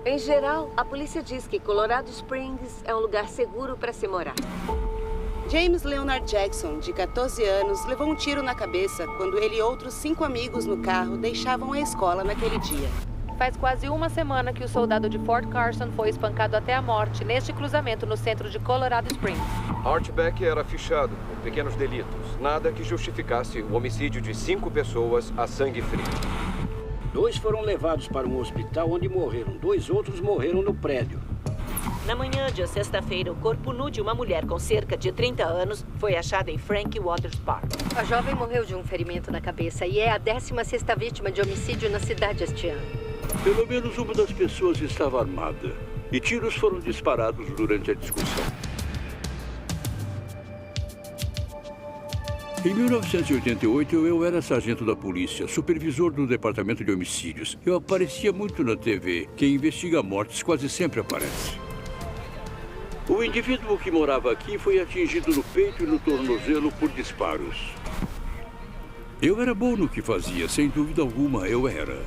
Em geral, a polícia diz que Colorado Springs é um lugar seguro para se morar. James Leonard Jackson, de 14 anos, levou um tiro na cabeça quando ele e outros 5 amigos no carro deixavam a escola naquele dia. Faz quase uma semana que o soldado de Fort Carson foi espancado até a morte neste cruzamento no centro de Colorado Springs. Art Beck era fichado por pequenos delitos. Nada que justificasse o homicídio de 5 pessoas a sangue frio. 2 foram levados para um hospital onde morreram. 2 outros morreram no prédio. Na manhã de sexta-feira, o corpo nu de uma mulher com cerca de 30 anos foi achado em Frank Waters Park. A jovem morreu de um ferimento na cabeça e é a 16ª vítima de homicídio na cidade este ano. Pelo menos uma das pessoas estava armada e tiros foram disparados durante a discussão. Em 1988, eu era sargento da polícia, supervisor do departamento de homicídios. Eu aparecia muito na TV. Quem investiga mortes quase sempre aparece. O indivíduo que morava aqui foi atingido no peito e no tornozelo por disparos. Eu era bom no que fazia, sem dúvida alguma, eu era.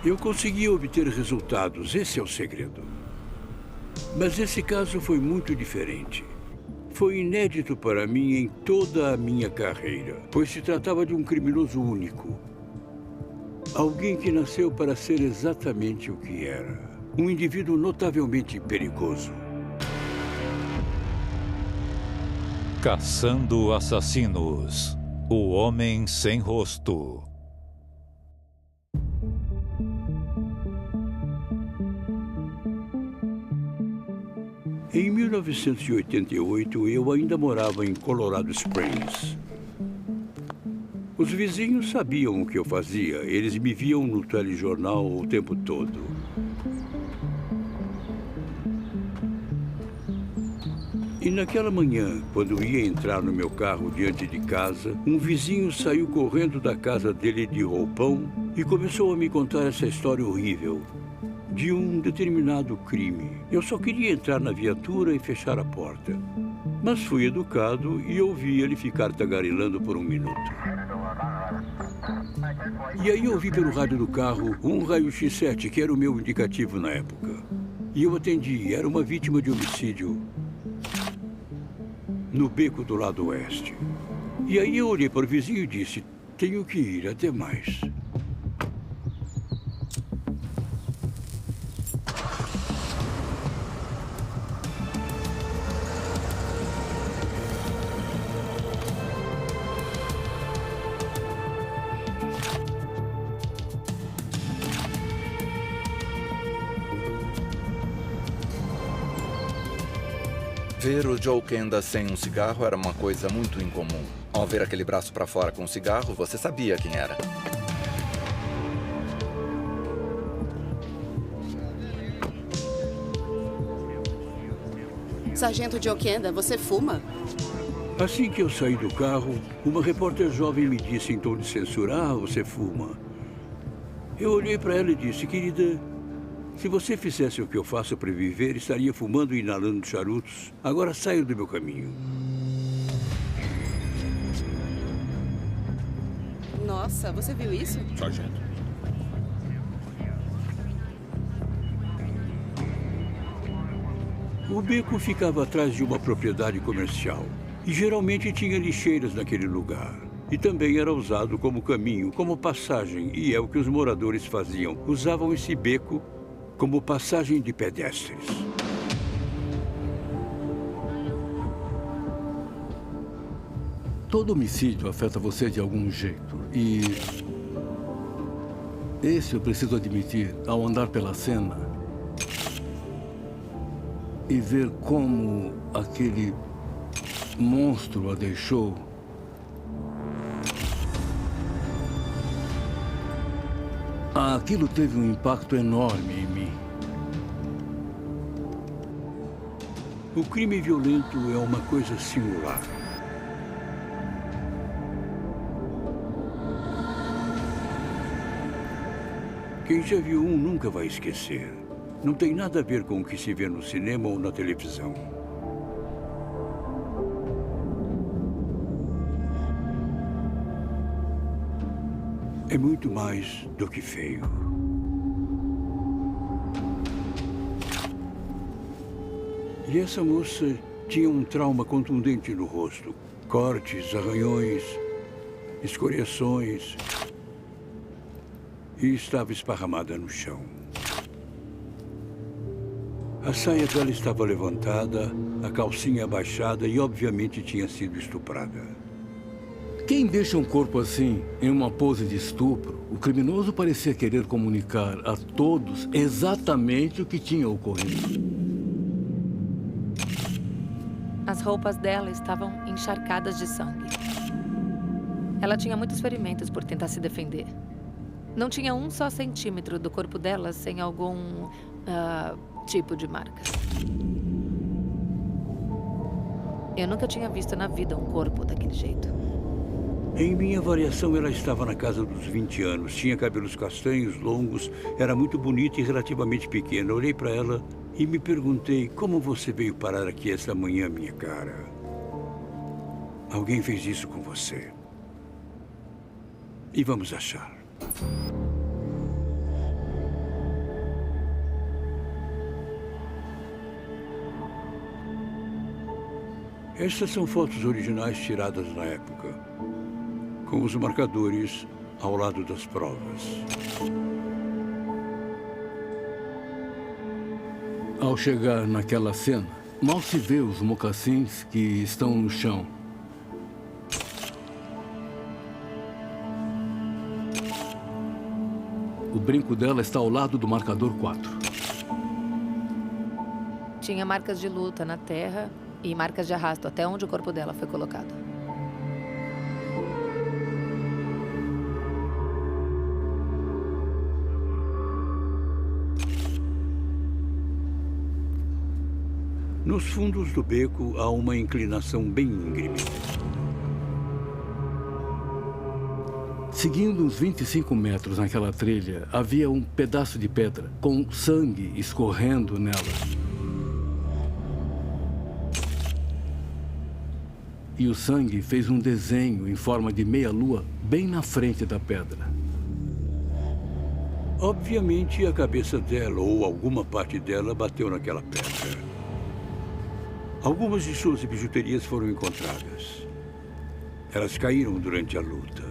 Eu conseguia obter resultados, esse é o segredo. Mas esse caso foi muito diferente. Foi inédito para mim em toda a minha carreira, pois se tratava de um criminoso único. Alguém que nasceu para ser exatamente o que era. Um indivíduo notavelmente perigoso. Caçando assassinos. O Homem Sem Rosto. Em 1988, eu ainda morava em Colorado Springs. Os vizinhos sabiam o que eu fazia. Eles me viam no telejornal o tempo todo. E naquela manhã, quando ia entrar no meu carro diante de casa, um vizinho saiu correndo da casa dele de roupão e começou a me contar essa história horrível de um determinado crime. Eu só queria entrar na viatura e fechar a porta. Mas fui educado e ouvi ele ficar tagarelando por 1 minuto. E aí ouvi pelo rádio do carro um raio-x 7, que era o meu indicativo na época. E eu atendi, era uma vítima de homicídio no beco do lado oeste. E aí eu olhei para o vizinho e disse, tenho que ir, até mais. Ver o Joe Kenda sem um cigarro era uma coisa muito incomum. Ao ver aquele braço para fora com um cigarro, você sabia quem era. Sargento Joe Kenda, você fuma? Assim que eu saí do carro, uma repórter jovem me disse em tom de censura, você fuma. Eu olhei para ela e disse, querida, se você fizesse o que eu faço para viver, estaria fumando e inalando charutos. Agora saia do meu caminho. Nossa, você viu isso? Sargento. O beco ficava atrás de uma propriedade comercial. E geralmente tinha lixeiras naquele lugar. E também era usado como caminho, como passagem. E é o que os moradores faziam. Usavam esse beco como passagem de pedestres. Todo homicídio afeta você de algum jeito. E esse eu preciso admitir, ao andar pela cena e ver como aquele monstro a deixou, aquilo teve um impacto enorme em mim. O crime violento é uma coisa singular. Quem já viu um nunca vai esquecer. Não tem nada a ver com o que se vê no cinema ou na televisão. é muito mais do que feio. E essa moça tinha um trauma contundente no rosto. Cortes, arranhões, escoriações. E estava esparramada no chão. A saia dela estava levantada, a calcinha abaixada e, obviamente, tinha sido estuprada. Quem deixa um corpo assim, em uma pose de estupro, o criminoso parecia querer comunicar a todos exatamente o que tinha ocorrido. As roupas dela estavam encharcadas de sangue. Ela tinha muitos ferimentos por tentar se defender. Não tinha um só centímetro do corpo dela sem algum tipo de marcas. Eu nunca tinha visto na vida um corpo daquele jeito. Em minha avaliação, ela estava na casa dos 20 anos. Tinha cabelos castanhos, longos, era muito bonita e relativamente pequena. Olhei para ela e me perguntei, como você veio parar aqui esta manhã, minha cara? Alguém fez isso com você. E vamos achar. Estas são fotos originais tiradas na época, com os marcadores ao lado das provas. Ao chegar naquela cena, mal se vê os mocassins que estão no chão. O brinco dela está ao lado do marcador 4. Tinha marcas de luta na terra e marcas de arrasto até onde o corpo dela foi colocado. Nos fundos do beco há uma inclinação bem íngreme. Seguindo uns 25 metros naquela trilha, havia um pedaço de pedra com sangue escorrendo nela. E o sangue fez um desenho em forma de meia-lua bem na frente da pedra. Obviamente, a cabeça dela ou alguma parte dela bateu naquela pedra. Algumas de suas bijuterias foram encontradas. Elas caíram durante a luta.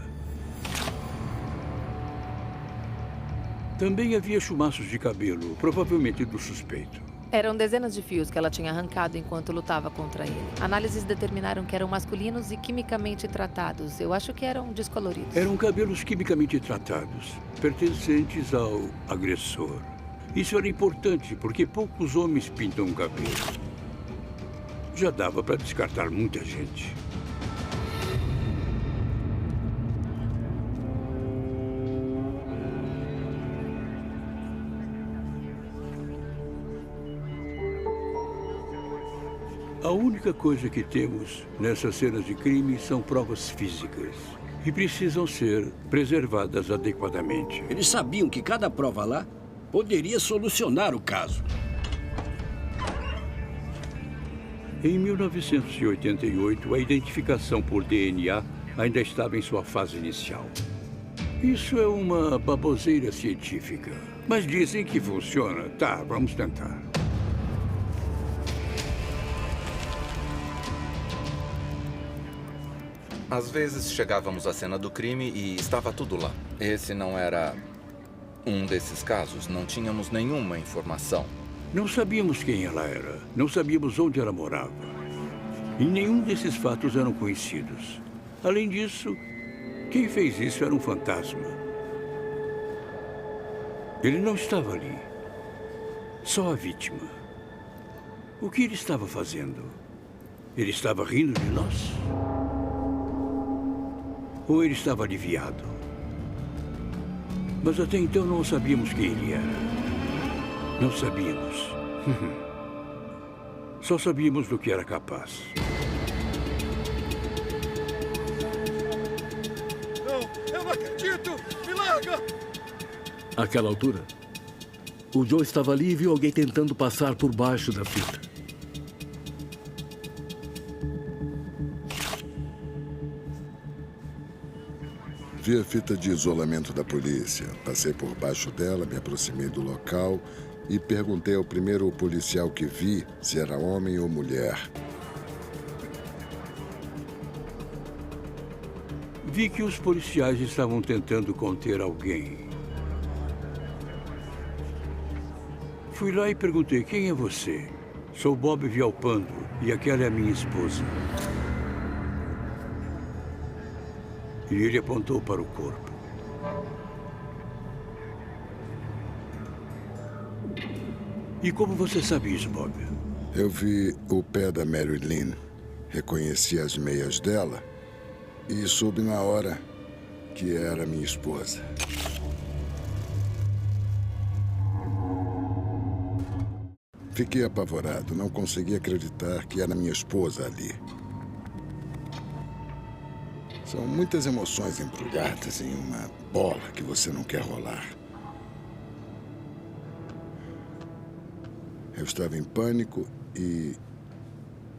Também havia chumaços de cabelo, provavelmente do suspeito. Eram dezenas de fios que ela tinha arrancado enquanto lutava contra ele. Análises determinaram que eram masculinos e quimicamente tratados. Eu acho que eram descoloridos. Eram cabelos quimicamente tratados, pertencentes ao agressor. Isso era importante, porque poucos homens pintam o cabelo. Já dava para descartar muita gente. A única coisa que temos nessas cenas de crime são provas físicas. E precisam ser preservadas adequadamente. Eles sabiam que cada prova lá poderia solucionar o caso. Em 1988, a identificação por DNA ainda estava em sua fase inicial. Isso é uma baboseira científica. Mas dizem que funciona. Tá, vamos tentar. Às vezes chegávamos à cena do crime e estava tudo lá. Esse não era um desses casos. Não tínhamos nenhuma informação. Não sabíamos quem ela era. Não sabíamos onde ela morava. E nenhum desses fatos eram conhecidos. Além disso, quem fez isso era um fantasma. Ele não estava ali. Só a vítima. O que ele estava fazendo? Ele estava rindo de nós? Ou ele estava aliviado? Mas até então não sabíamos quem ele era. Não sabíamos. Só sabíamos do que era capaz. Não, eu não acredito! Me larga! Àquela altura, o Joe estava ali e viu alguém tentando passar por baixo da fita. Vi a fita de isolamento da polícia. Passei por baixo dela, me aproximei do local e perguntei ao primeiro policial que vi se era homem ou mulher. Vi que os policiais estavam tentando conter alguém. Fui lá e perguntei, quem é você? Sou Bob Villalpando e aquela é a minha esposa. E ele apontou para o corpo. E como você sabe isso, Bob? Eu vi o pé da Mary Lynn, reconheci as meias dela e soube na hora que era minha esposa. Fiquei apavorado, não consegui acreditar que era minha esposa ali. São muitas emoções embrulhadas em uma bola que você não quer rolar. Eu estava em pânico e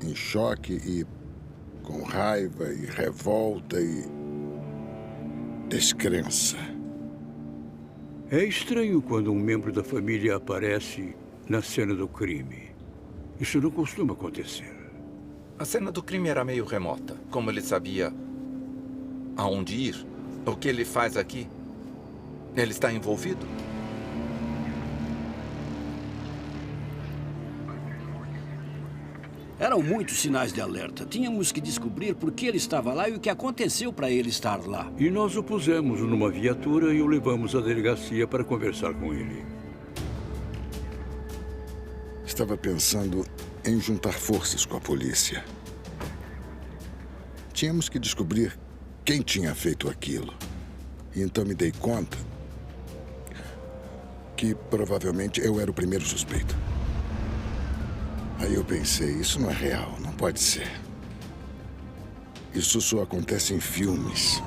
em choque e com raiva e revolta e descrença. É estranho quando um membro da família aparece na cena do crime. Isso não costuma acontecer. A cena do crime era meio remota. Como ele sabia aonde ir? O que ele faz aqui? Ele está envolvido? Eram muitos sinais de alerta. Tínhamos que descobrir por que ele estava lá e o que aconteceu para ele estar lá. E nós o pusemos numa viatura e o levamos à delegacia para conversar com ele. Estava pensando em juntar forças com a polícia. Tínhamos que descobrir quem tinha feito aquilo. E então me dei conta que provavelmente eu era o primeiro suspeito. Aí eu pensei, isso não é real, não pode ser. Isso só acontece em filmes.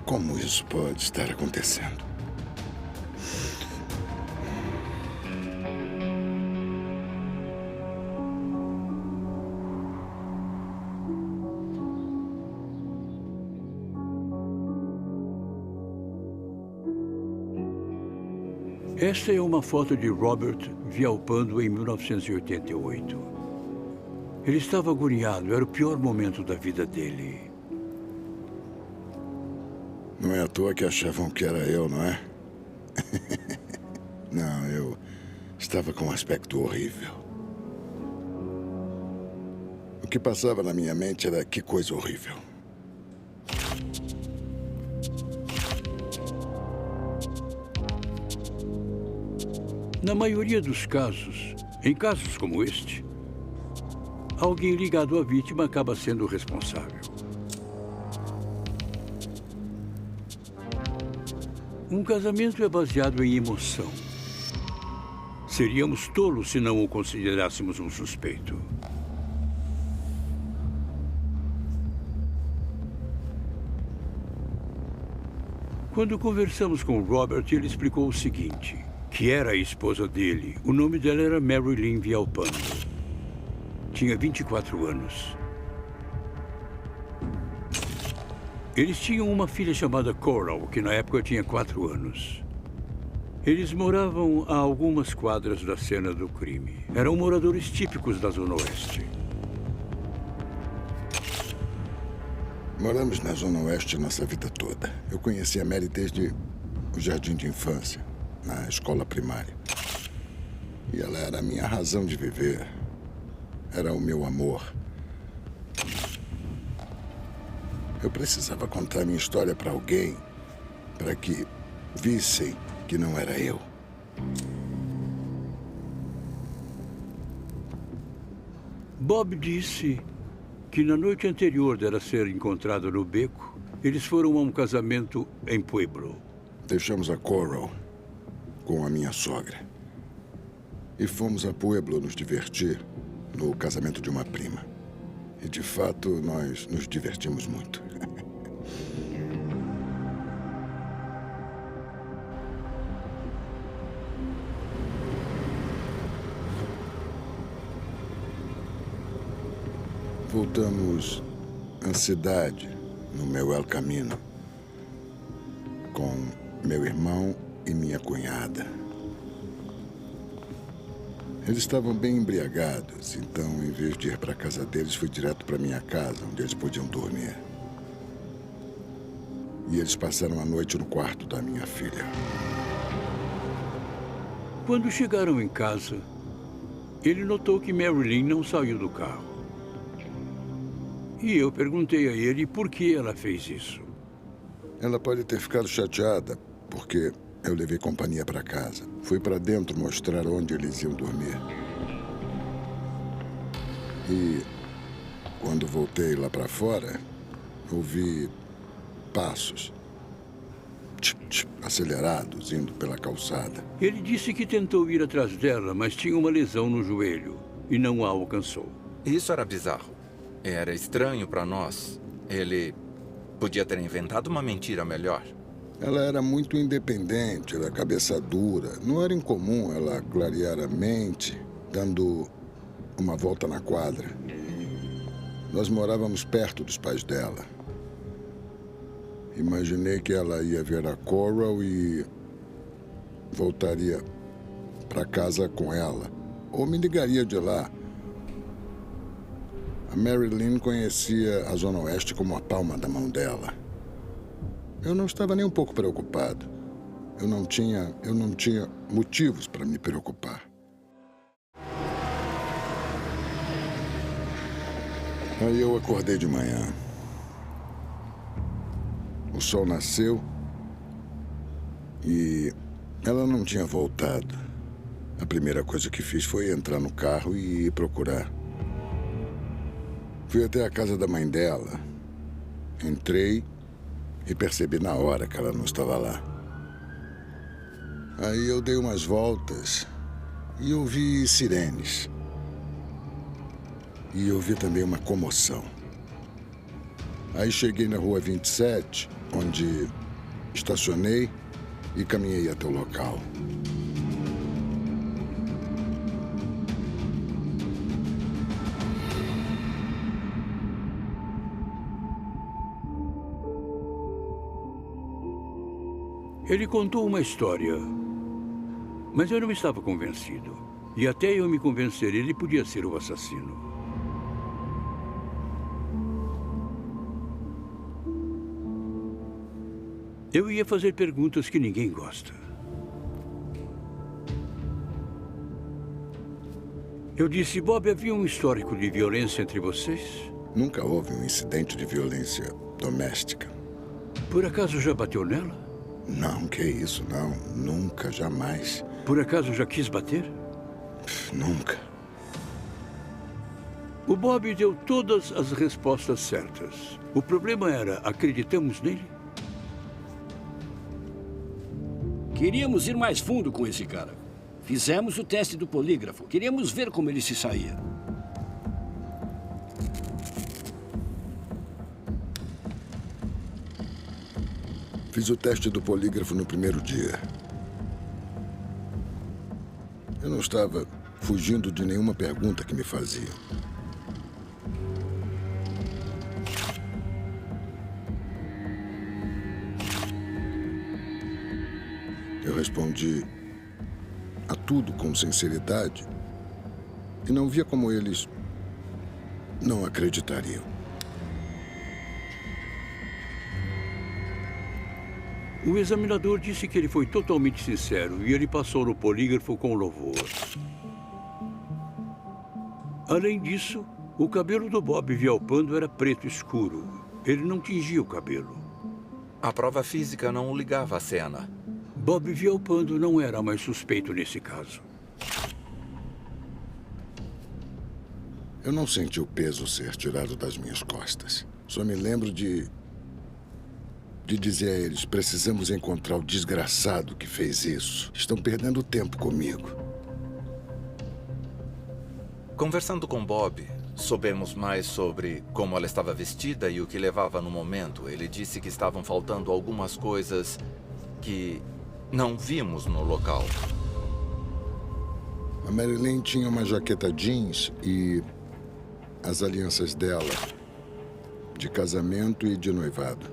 Como isso pode estar acontecendo? Esta é uma foto de Robert Villalpando em 1988. Ele estava agoniado, era o pior momento da vida dele. Não é à toa que achavam que era eu, não é? Não, eu estava com um aspecto horrível. O que passava na minha mente era que coisa horrível. Na maioria dos casos, em casos como este, alguém ligado à vítima acaba sendo o responsável. Um casamento é baseado em emoção. Seríamos tolos se não o considerássemos um suspeito. Quando conversamos com o Robert, ele explicou o seguinte, que era a esposa dele. O nome dela era Mary Lynn Villalpando. Tinha 24 anos. Eles tinham uma filha chamada Coral, que na época tinha 4 anos. Eles moravam a algumas quadras da cena do crime. Eram moradores típicos da Zona Oeste. Moramos na Zona Oeste nossa vida toda. Eu conheci a Mary desde o jardim de infância, na escola primária. E ela era a minha razão de viver. Era o meu amor. Eu precisava contar minha história para alguém, para que vissem que não era eu. Bob disse que na noite anterior dela ser encontrada no beco, eles foram a um casamento em Pueblo. Deixamos a Coral com a minha sogra. E fomos a Pueblo nos divertir no casamento de uma prima. E, de fato, nós nos divertimos muito. Voltamos à cidade no meu El Camino, com meu irmão e minha cunhada. Eles estavam bem embriagados, então, em vez de ir para a casa deles, fui direto para minha casa, onde eles podiam dormir. E eles passaram a noite no quarto da minha filha. Quando chegaram em casa, ele notou que Marilyn não saiu do carro. E eu perguntei a ele por que ela fez isso. Ela pode ter ficado chateada, porque eu levei companhia para casa. Fui para dentro mostrar onde eles iam dormir. E quando voltei lá para fora, ouvi passos acelerados indo pela calçada. Ele disse que tentou ir atrás dela, mas tinha uma lesão no joelho e não a alcançou. Isso era bizarro. Era estranho para nós. Ele podia ter inventado uma mentira melhor. Ela era muito independente, era cabeça dura. Não era incomum ela clarear a mente, dando uma volta na quadra. Nós morávamos perto dos pais dela. Imaginei que ela ia ver a Coral e voltaria para casa com ela. Ou me ligaria de lá. A Marilyn conhecia a Zona Oeste como a palma da mão dela. Eu não estava nem um pouco preocupado. Eu não tinha motivos para me preocupar. Aí eu acordei de manhã. O sol nasceu e ela não tinha voltado. A primeira coisa que fiz foi entrar no carro e ir procurar. Fui até a casa da mãe dela. Entrei e percebi na hora que ela não estava lá. Aí eu dei umas voltas e ouvi sirenes. E ouvi também uma comoção. Aí cheguei na rua 27, onde estacionei e caminhei até o local. Ele contou uma história, mas eu não estava convencido. E até eu me convencer, ele podia ser o assassino. Eu ia fazer perguntas que ninguém gosta. Eu disse, Bob, havia um histórico de violência entre vocês? Nunca houve um incidente de violência doméstica. Por acaso já bateu nela? Não, que isso, não. Nunca, jamais. Por acaso já quis bater? Nunca. O Bob deu todas as respostas certas. O problema era, acreditamos nele? Queríamos ir mais fundo com esse cara. Fizemos o teste do polígrafo. Queríamos ver como ele se saía. Fiz o teste do polígrafo no primeiro dia. Eu não estava fugindo de nenhuma pergunta que me faziam. Eu respondi a tudo com sinceridade e não via como eles não acreditariam. O examinador disse que ele foi totalmente sincero e ele passou no polígrafo com louvor. Além disso, o cabelo do Bob Vialpando era preto escuro. Ele não tingia o cabelo. A prova física não o ligava à cena. Bob Vialpando não era mais suspeito nesse caso. Eu não senti o peso ser tirado das minhas costas. Só me lembro de dizer a eles, precisamos encontrar o desgraçado que fez isso. Estão perdendo tempo comigo. Conversando com Bob, soubemos mais sobre como ela estava vestida e o que levava no momento. Ele disse que estavam faltando algumas coisas que não vimos no local. A Marilyn tinha uma jaqueta jeans e as alianças dela de casamento e de noivado.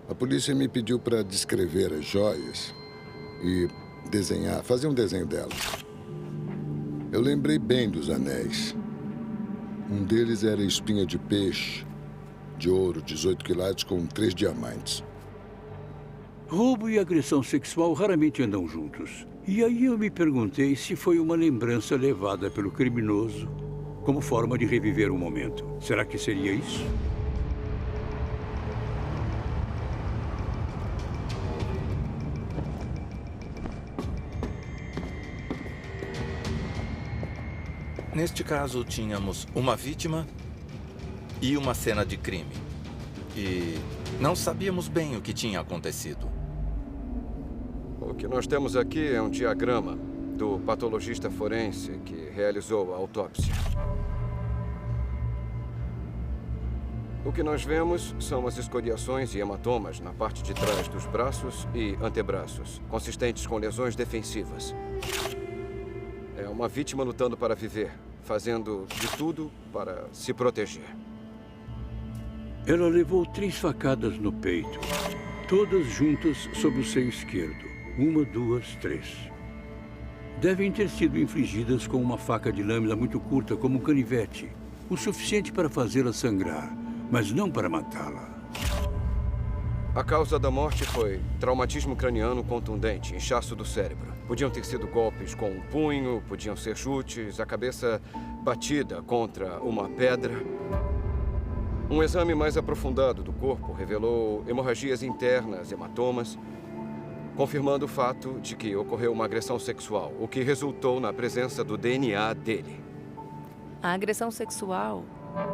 A polícia me pediu para descrever as joias e fazer um desenho delas. Eu lembrei bem dos anéis. Um deles era espinha de peixe, de ouro, 18 quilates com 3 diamantes. Roubo e agressão sexual raramente andam juntos. E aí eu me perguntei se foi uma lembrança levada pelo criminoso como forma de reviver o momento. Será que seria isso? Neste caso, tínhamos uma vítima e uma cena de crime. E não sabíamos bem o que tinha acontecido. O que nós temos aqui é um diagrama do patologista forense que realizou a autópsia. O que nós vemos são as escoriações e hematomas na parte de trás dos braços e antebraços, consistentes com lesões defensivas. É uma vítima lutando para viver, fazendo de tudo para se proteger. Ela levou 3 facadas no peito, todas juntas sob o seio esquerdo. 1, 2, 3. Devem ter sido infligidas com uma faca de lâmina muito curta, como um canivete. O suficiente para fazê-la sangrar, mas não para matá-la. A causa da morte foi traumatismo craniano contundente, inchaço do cérebro. Podiam ter sido golpes com um punho, podiam ser chutes, a cabeça batida contra uma pedra. Um exame mais aprofundado do corpo revelou hemorragias internas, hematomas, confirmando o fato de que ocorreu uma agressão sexual, o que resultou na presença do DNA dele. A agressão sexual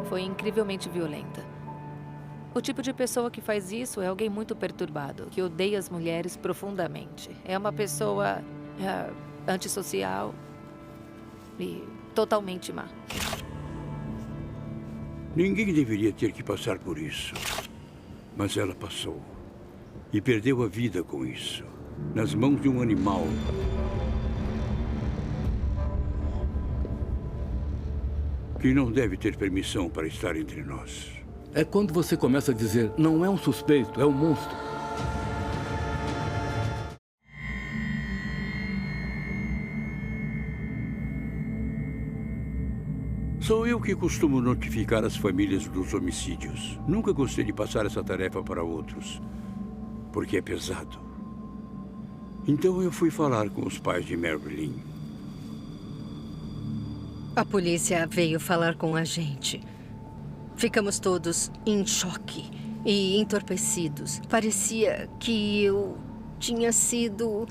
foi incrivelmente violenta. O tipo de pessoa que faz isso é alguém muito perturbado, que odeia as mulheres profundamente. É uma pessoa antissocial e totalmente má. Ninguém deveria ter que passar por isso. Mas ela passou. E perdeu a vida com isso. Nas mãos de um animal. Que não deve ter permissão para estar entre nós. É quando você começa a dizer, não é um suspeito, é um monstro. Sou eu que costumo notificar as famílias dos homicídios. Nunca gostei de passar essa tarefa para outros, porque é pesado. Então eu fui falar com os pais de Marilyn. A polícia veio falar com a gente. Ficamos todos em choque e entorpecidos. Parecia que eu tinha sido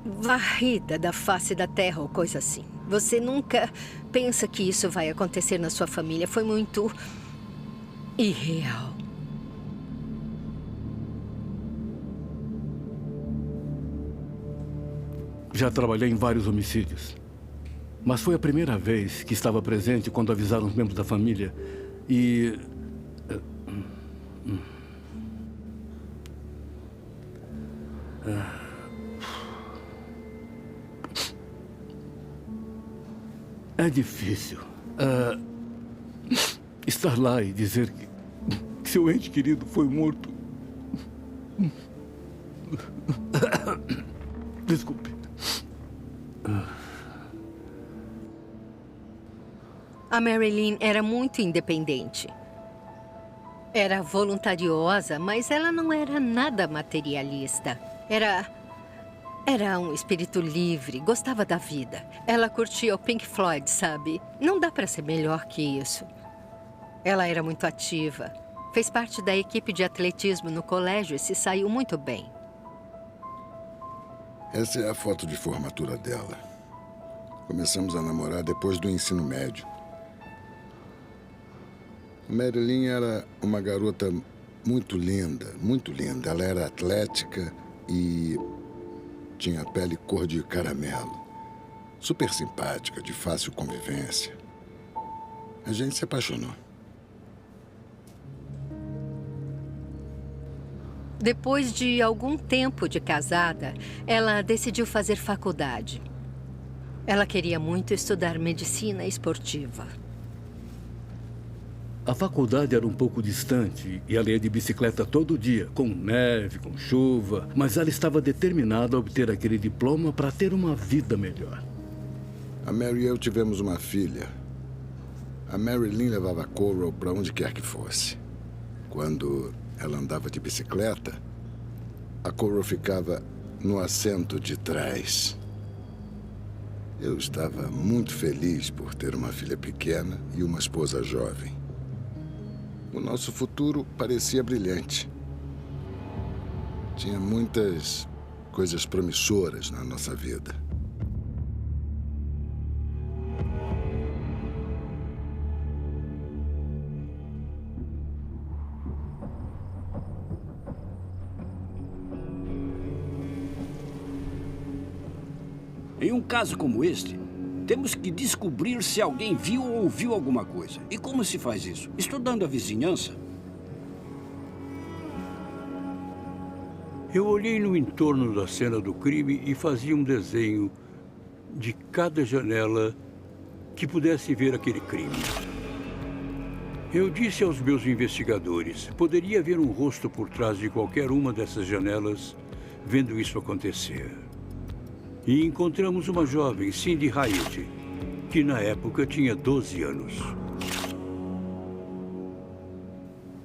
varrida da face da terra ou coisa assim. Você nunca pensa que isso vai acontecer na sua família. Foi muito irreal. Já trabalhei em vários homicídios. Mas foi a primeira vez que estava presente quando avisaram os membros da família. E... É difícil estar lá e dizer que seu ente querido foi morto. Desculpe. A Marilyn era muito independente. Era voluntariosa, mas ela não era nada materialista. Era um espírito livre, gostava da vida. Ela curtia o Pink Floyd, sabe? Não dá para ser melhor que isso. Ela era muito ativa. Fez parte da equipe de atletismo no colégio e se saiu muito bem. Essa é a foto de formatura dela. Começamos a namorar depois do ensino médio. Marilyn era uma garota muito linda, muito linda. Ela era atlética e tinha a pele cor de caramelo. Super simpática, de fácil convivência. A gente se apaixonou. Depois de algum tempo de casada, ela decidiu fazer faculdade. Ela queria muito estudar medicina esportiva. A faculdade era um pouco distante e ela ia de bicicleta todo dia, com neve, com chuva, mas ela estava determinada a obter aquele diploma para ter uma vida melhor. A Mary e eu tivemos uma filha. A Mary Lynn levava a Coral para onde quer que fosse. Quando ela andava de bicicleta, a Coral ficava no assento de trás. Eu estava muito feliz por ter uma filha pequena e uma esposa jovem. O nosso futuro parecia brilhante. Tinha muitas coisas promissoras na nossa vida. Em um caso como este, temos que descobrir se alguém viu ou ouviu alguma coisa. E como se faz isso? Estudando a vizinhança. Eu olhei no entorno da cena do crime e fazia um desenho de cada janela que pudesse ver aquele crime. Eu disse aos meus investigadores, poderia haver um rosto por trás de qualquer uma dessas janelas vendo isso acontecer. E encontramos uma jovem, Cindy Hyatt, que na época tinha 12 anos.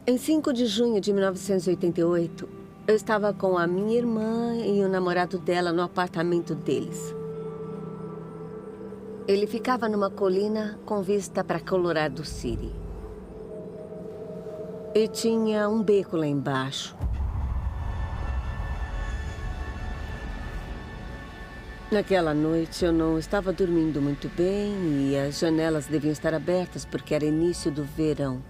Em 5 de junho de 1988, eu estava com a minha irmã e o namorado dela no apartamento deles. Ele ficava numa colina com vista para Colorado City. E tinha um beco lá embaixo. Naquela noite, eu não estava dormindo muito bem e as janelas deviam estar abertas porque era início do verão.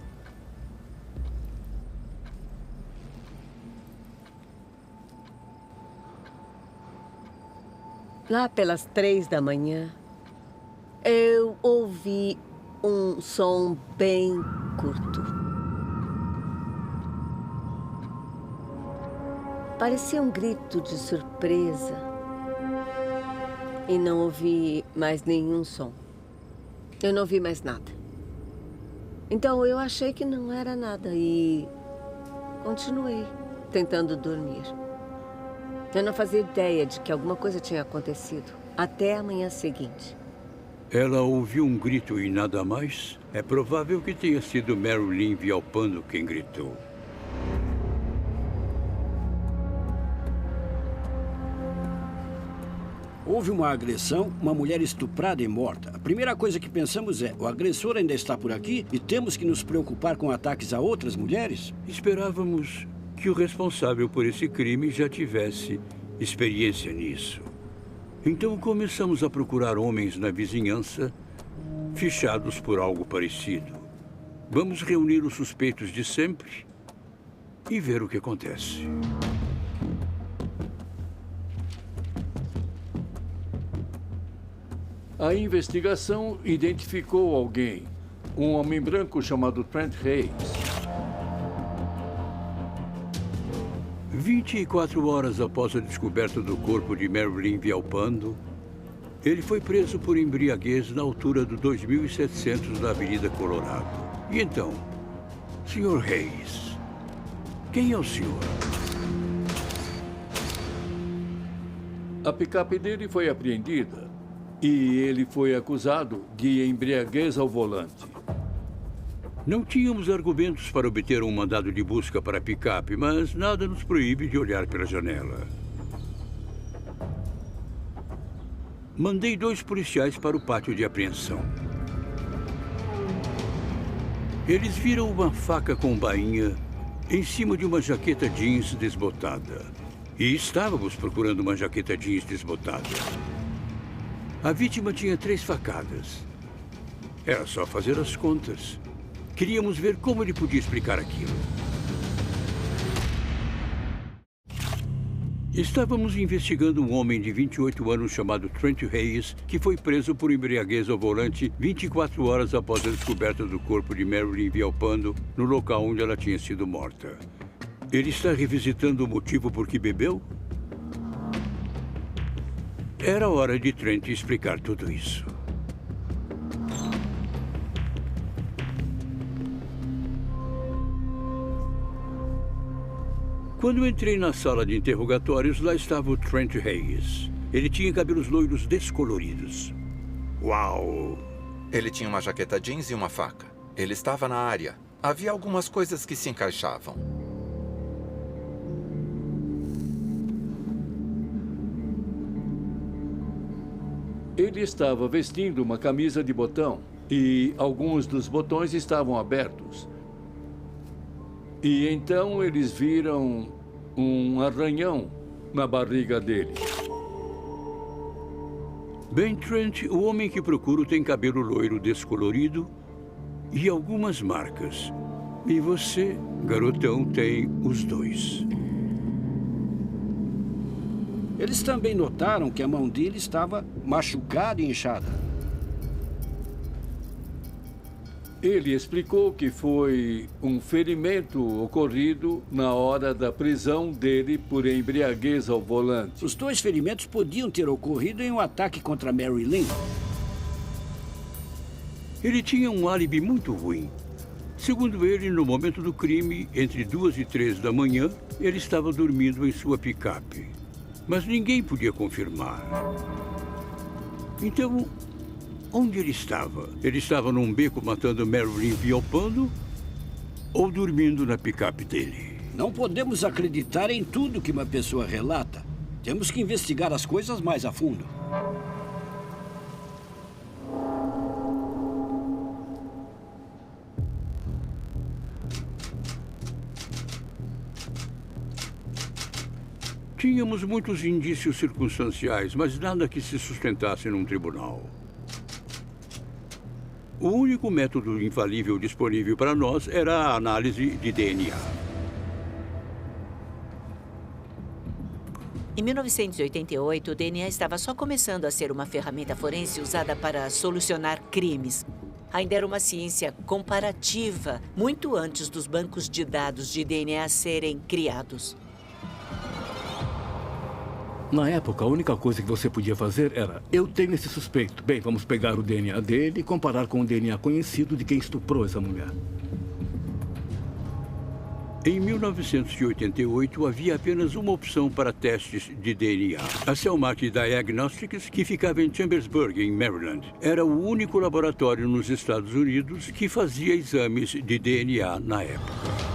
Lá pelas 3 da manhã, eu ouvi um som bem curto. Parecia um grito de surpresa. E não ouvi mais nenhum som. Eu não ouvi mais nada. Então eu achei que não era nada e continuei tentando dormir. Eu não fazia ideia de que alguma coisa tinha acontecido até a manhã seguinte. Ela ouviu um grito e nada mais? É provável que tenha sido Mary Lynn Villalpando quem gritou. Houve uma agressão, uma mulher estuprada e morta. A primeira coisa que pensamos é, o agressor ainda está por aqui e temos que nos preocupar com ataques a outras mulheres? Esperávamos que o responsável por esse crime já tivesse experiência nisso. Então começamos a procurar homens na vizinhança fichados por algo parecido. Vamos reunir os suspeitos de sempre e ver o que acontece. A investigação identificou alguém, um homem branco chamado Trent Hayes. 24 horas após a descoberta do corpo de Mary Lynn Villalpando, ele foi preso por embriaguez na altura do 2700 na Avenida Colorado. E então, Sr. Hayes, quem é o senhor? A picape dele foi apreendida. E ele foi acusado de embriaguez ao volante. Não tínhamos argumentos para obter um mandado de busca para a picape, mas nada nos proíbe de olhar pela janela. Mandei 2 policiais para o pátio de apreensão. Eles viram uma faca com bainha em cima de uma jaqueta jeans desbotada. E estávamos procurando uma jaqueta jeans desbotada. A vítima tinha 3 facadas. Era só fazer as contas. Queríamos ver como ele podia explicar aquilo. Estávamos investigando um homem de 28 anos chamado Trent Hayes, que foi preso por embriaguez ao volante 24 horas após a descoberta do corpo de Mary Lynn Villalpando no local onde ela tinha sido morta. Ele está revisitando o motivo por que bebeu? Era hora de Trent explicar tudo isso. Quando entrei na sala de interrogatórios, lá estava o Trent Hayes. Ele tinha cabelos loiros descoloridos. Uau! Ele tinha uma jaqueta jeans e uma faca. Ele estava na área. Havia algumas coisas que se encaixavam. Ele estava vestindo uma camisa de botão e alguns dos botões estavam abertos. E então eles viram um arranhão na barriga dele. Bem, Trent, o homem que procuro tem cabelo loiro descolorido e algumas marcas. E você, garotão, tem os dois. Eles também notaram que a mão dele estava machucada e inchada. Ele explicou que foi um ferimento ocorrido na hora da prisão dele por embriaguez ao volante. Os dois ferimentos podiam ter ocorrido em um ataque contra Mary Lynn. Ele tinha um álibi muito ruim. Segundo ele, no momento do crime, entre 2 e 3 da manhã, ele estava dormindo em sua picape. Mas ninguém podia confirmar. Então, onde ele estava? Ele estava num beco matando Marilyn Viopando ou dormindo na picape dele? Não podemos acreditar em tudo que uma pessoa relata. Temos que investigar as coisas mais a fundo. Tínhamos muitos indícios circunstanciais, mas nada que se sustentasse num tribunal. O único método infalível disponível para nós era a análise de DNA. Em 1988, o DNA estava só começando a ser uma ferramenta forense usada para solucionar crimes. Ainda era uma ciência comparativa, muito antes dos bancos de dados de DNA serem criados. Na época, a única coisa que você podia fazer era: eu tenho esse suspeito. Bem, vamos pegar o DNA dele e comparar com o DNA conhecido de quem estuprou essa mulher. Em 1988, havia apenas uma opção para testes de DNA. A Cellmark Diagnostics, que ficava em Chambersburg, em Maryland, era o único laboratório nos Estados Unidos que fazia exames de DNA na época.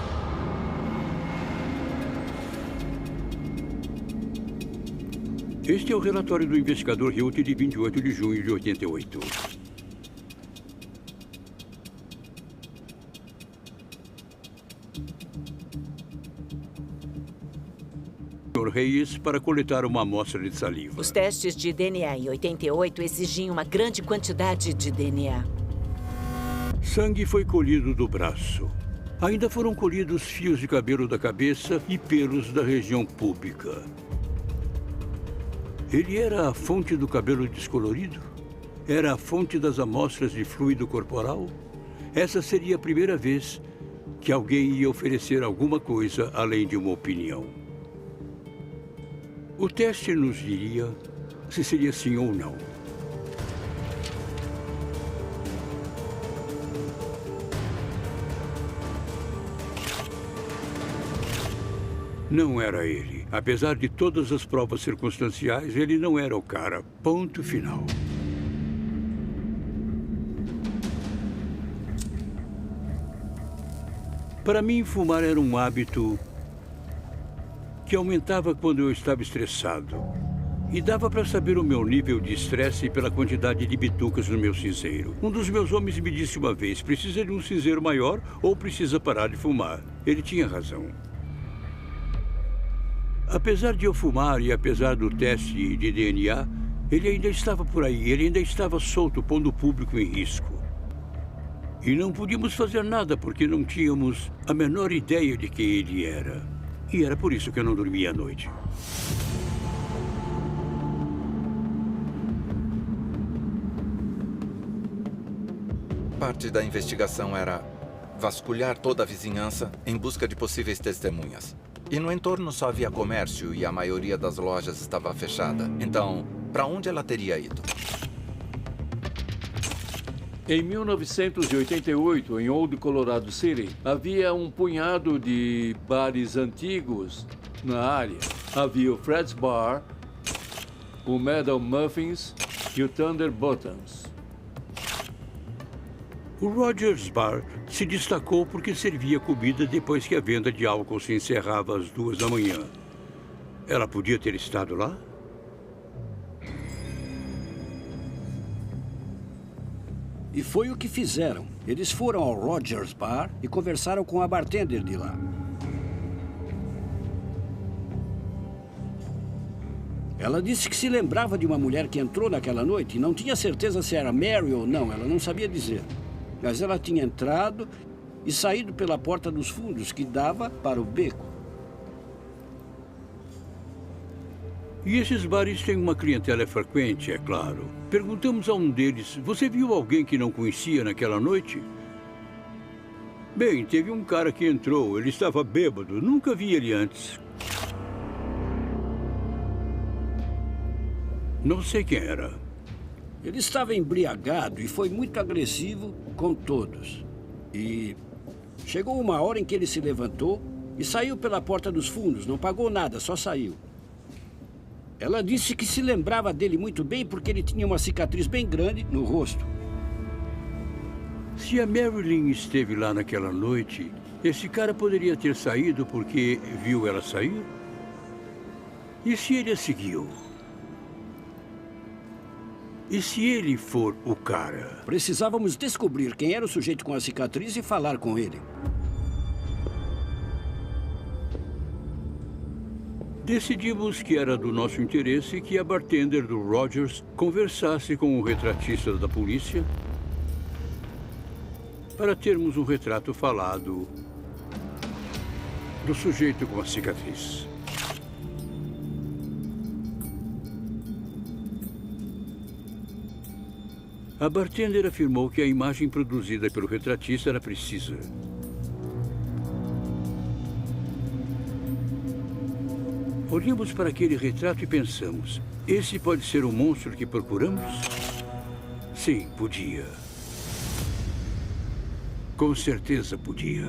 Este é o relatório do investigador Hilty de 28 de junho de 88. Sr. Hayes para coletar uma amostra de saliva. Os testes de DNA em 88 exigiam uma grande quantidade de DNA. Sangue foi colhido do braço. Ainda foram colhidos fios de cabelo da cabeça e pelos da região pública. Ele era a fonte do cabelo descolorido? Era a fonte das amostras de fluido corporal? Essa seria a primeira vez que alguém ia oferecer alguma coisa além de uma opinião. O teste nos diria se seria sim ou não. Não era ele. Apesar de todas as provas circunstanciais, ele não era o cara. Ponto final. Para mim, fumar era um hábito que aumentava quando eu estava estressado. E dava para saber o meu nível de estresse pela quantidade de bitucas no meu cinzeiro. Um dos meus homens me disse uma vez: precisa de um cinzeiro maior ou precisa parar de fumar. Ele tinha razão. Apesar de eu fumar e apesar do teste de DNA, ele ainda estava por aí, ele ainda estava solto, pondo o público em risco. E não podíamos fazer nada porque não tínhamos a menor ideia de quem ele era. E era por isso que eu não dormia à noite. Parte da investigação era vasculhar toda a vizinhança em busca de possíveis testemunhas. E no entorno só havia comércio e a maioria das lojas estava fechada. Então, para onde ela teria ido? Em 1988, em Old Colorado City, havia um punhado de bares antigos na área. Havia o Fred's Bar, o Meadow Muffins e o Thunder Bottoms. O Rogers Bar se destacou porque servia comida depois que a venda de álcool se encerrava às 2 da manhã. Ela podia ter estado lá? E foi o que fizeram. Eles foram ao Rogers Bar e conversaram com a bartender de lá. Ela disse que se lembrava de uma mulher que entrou naquela noite e não tinha certeza se era Mary ou não. Ela não sabia dizer. Mas ela tinha entrado e saído pela porta dos fundos, que dava para o beco. E esses bares têm uma clientela frequente, é claro. Perguntamos a um deles, você viu alguém que não conhecia naquela noite? Bem, teve um cara que entrou, ele estava bêbado, nunca vi ele antes. Não sei quem era. Ele estava embriagado e foi muito agressivo com todos. E chegou uma hora em que ele se levantou e saiu pela porta dos fundos, não pagou nada, só saiu. Ela disse que se lembrava dele muito bem porque ele tinha uma cicatriz bem grande no rosto. Se a Marilyn esteve lá naquela noite, esse cara poderia ter saído porque viu ela sair? E se ele a seguiu? E se ele for o cara? Precisávamos descobrir quem era o sujeito com a cicatriz e falar com ele. Decidimos que era do nosso interesse que a bartender do Rogers conversasse com o retratista da polícia para termos um retrato falado do sujeito com a cicatriz. A bartender afirmou que a imagem produzida pelo retratista era precisa. Olhamos para aquele retrato e pensamos, esse pode ser o monstro que procuramos? Sim, podia. Com certeza podia.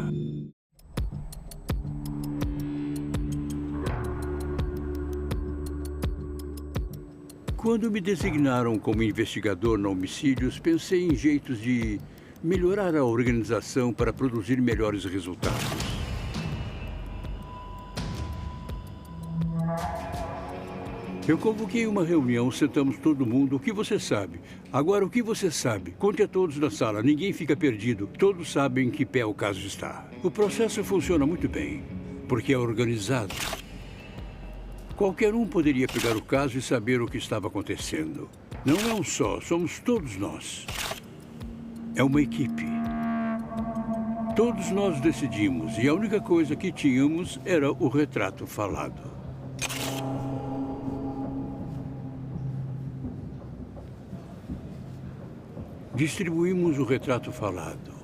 Quando me designaram como investigador no homicídios, pensei em jeitos de melhorar a organização para produzir melhores resultados. Eu convoquei uma reunião, sentamos todo mundo. O que você sabe? Agora, o que você sabe? Conte a todos na sala, ninguém fica perdido. Todos sabem em que pé o caso está. O processo funciona muito bem, porque é organizado. Qualquer um poderia pegar o caso e saber o que estava acontecendo. Não é um só, somos todos nós. É uma equipe. Todos nós decidimos, e a única coisa que tínhamos era o retrato falado. Distribuímos o retrato falado.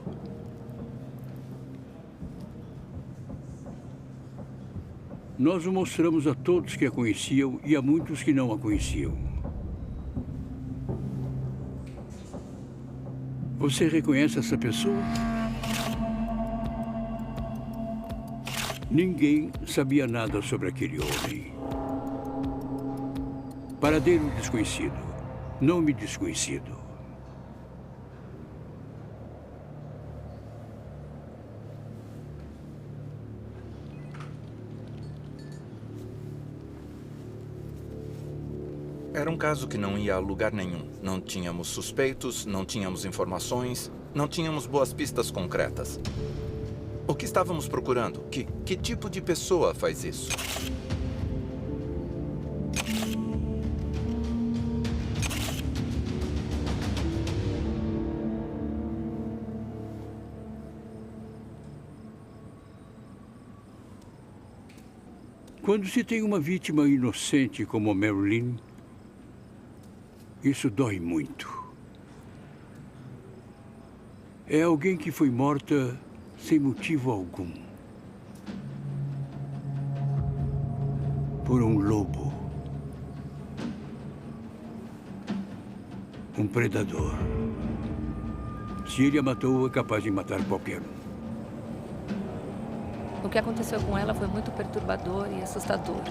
Nós o mostramos a todos que a conheciam e a muitos que não a conheciam. Você reconhece essa pessoa? Ninguém sabia nada sobre aquele homem. Paradeiro desconhecido. Nome desconhecido. Era um caso que não ia a lugar nenhum. Não tínhamos suspeitos, não tínhamos informações, não tínhamos boas pistas concretas. O que estávamos procurando? Que tipo de pessoa faz isso? Quando se tem uma vítima inocente como a Marilyn, isso dói muito. É alguém que foi morta sem motivo algum. Por um lobo. Um predador. Se ele a matou, é capaz de matar qualquer um. O que aconteceu com ela foi muito perturbador e assustador.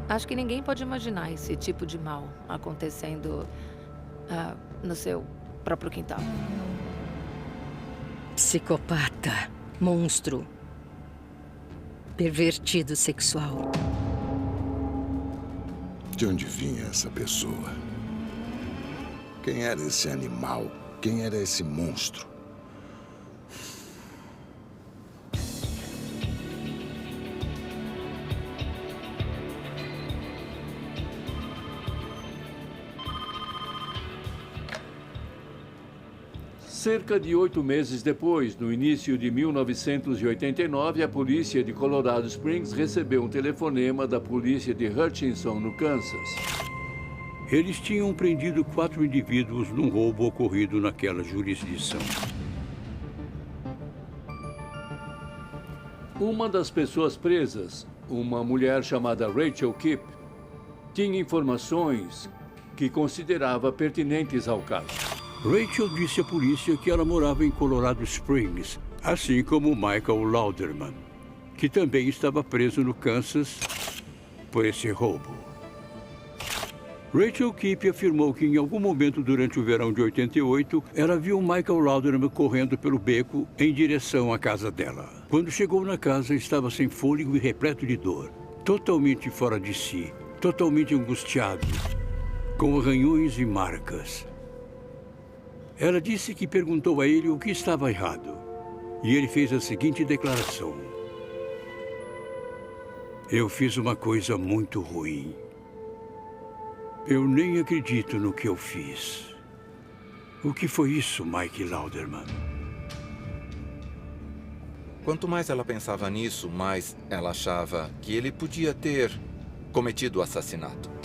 Acho que ninguém pode imaginar esse tipo de mal acontecendo no seu próprio quintal. Psicopata, monstro, pervertido sexual. De onde vinha essa pessoa? Quem era esse animal? Quem era esse monstro? Cerca de 8 meses depois, no início de 1989, a polícia de Colorado Springs recebeu um telefonema da polícia de Hutchinson, no Kansas. Eles tinham prendido 4 indivíduos num roubo ocorrido naquela jurisdição. Uma das pessoas presas, uma mulher chamada Rachel Kipp, tinha informações que considerava pertinentes ao caso. Rachel disse à polícia que ela morava em Colorado Springs, assim como Michael Lauderman, que também estava preso no Kansas por esse roubo. Rachel Kipp afirmou que em algum momento durante o verão de 88, ela viu Michael Lauderman correndo pelo beco em direção à casa dela. Quando chegou na casa, estava sem fôlego e repleto de dor, totalmente fora de si, totalmente angustiado, com arranhões e marcas. Ela disse que perguntou a ele o que estava errado. E ele fez a seguinte declaração: "Eu fiz uma coisa muito ruim. Eu nem acredito no que eu fiz. O que foi isso, Mike Lauderman?" Quanto mais ela pensava nisso, mais ela achava que ele podia ter cometido o assassinato.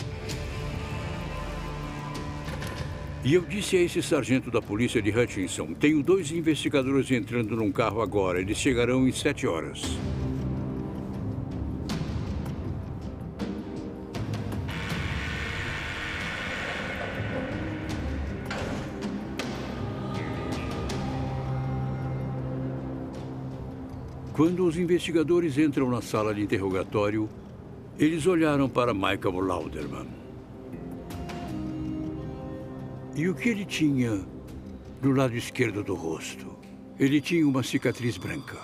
E eu disse a esse sargento da polícia de Hutchinson: "Tenho 2 investigadores entrando num carro agora. Eles chegarão em 7 horas. Quando os investigadores entram na sala de interrogatório, eles olharam para Michael Lauderman. E o que ele tinha do lado esquerdo do rosto? Ele tinha uma cicatriz branca.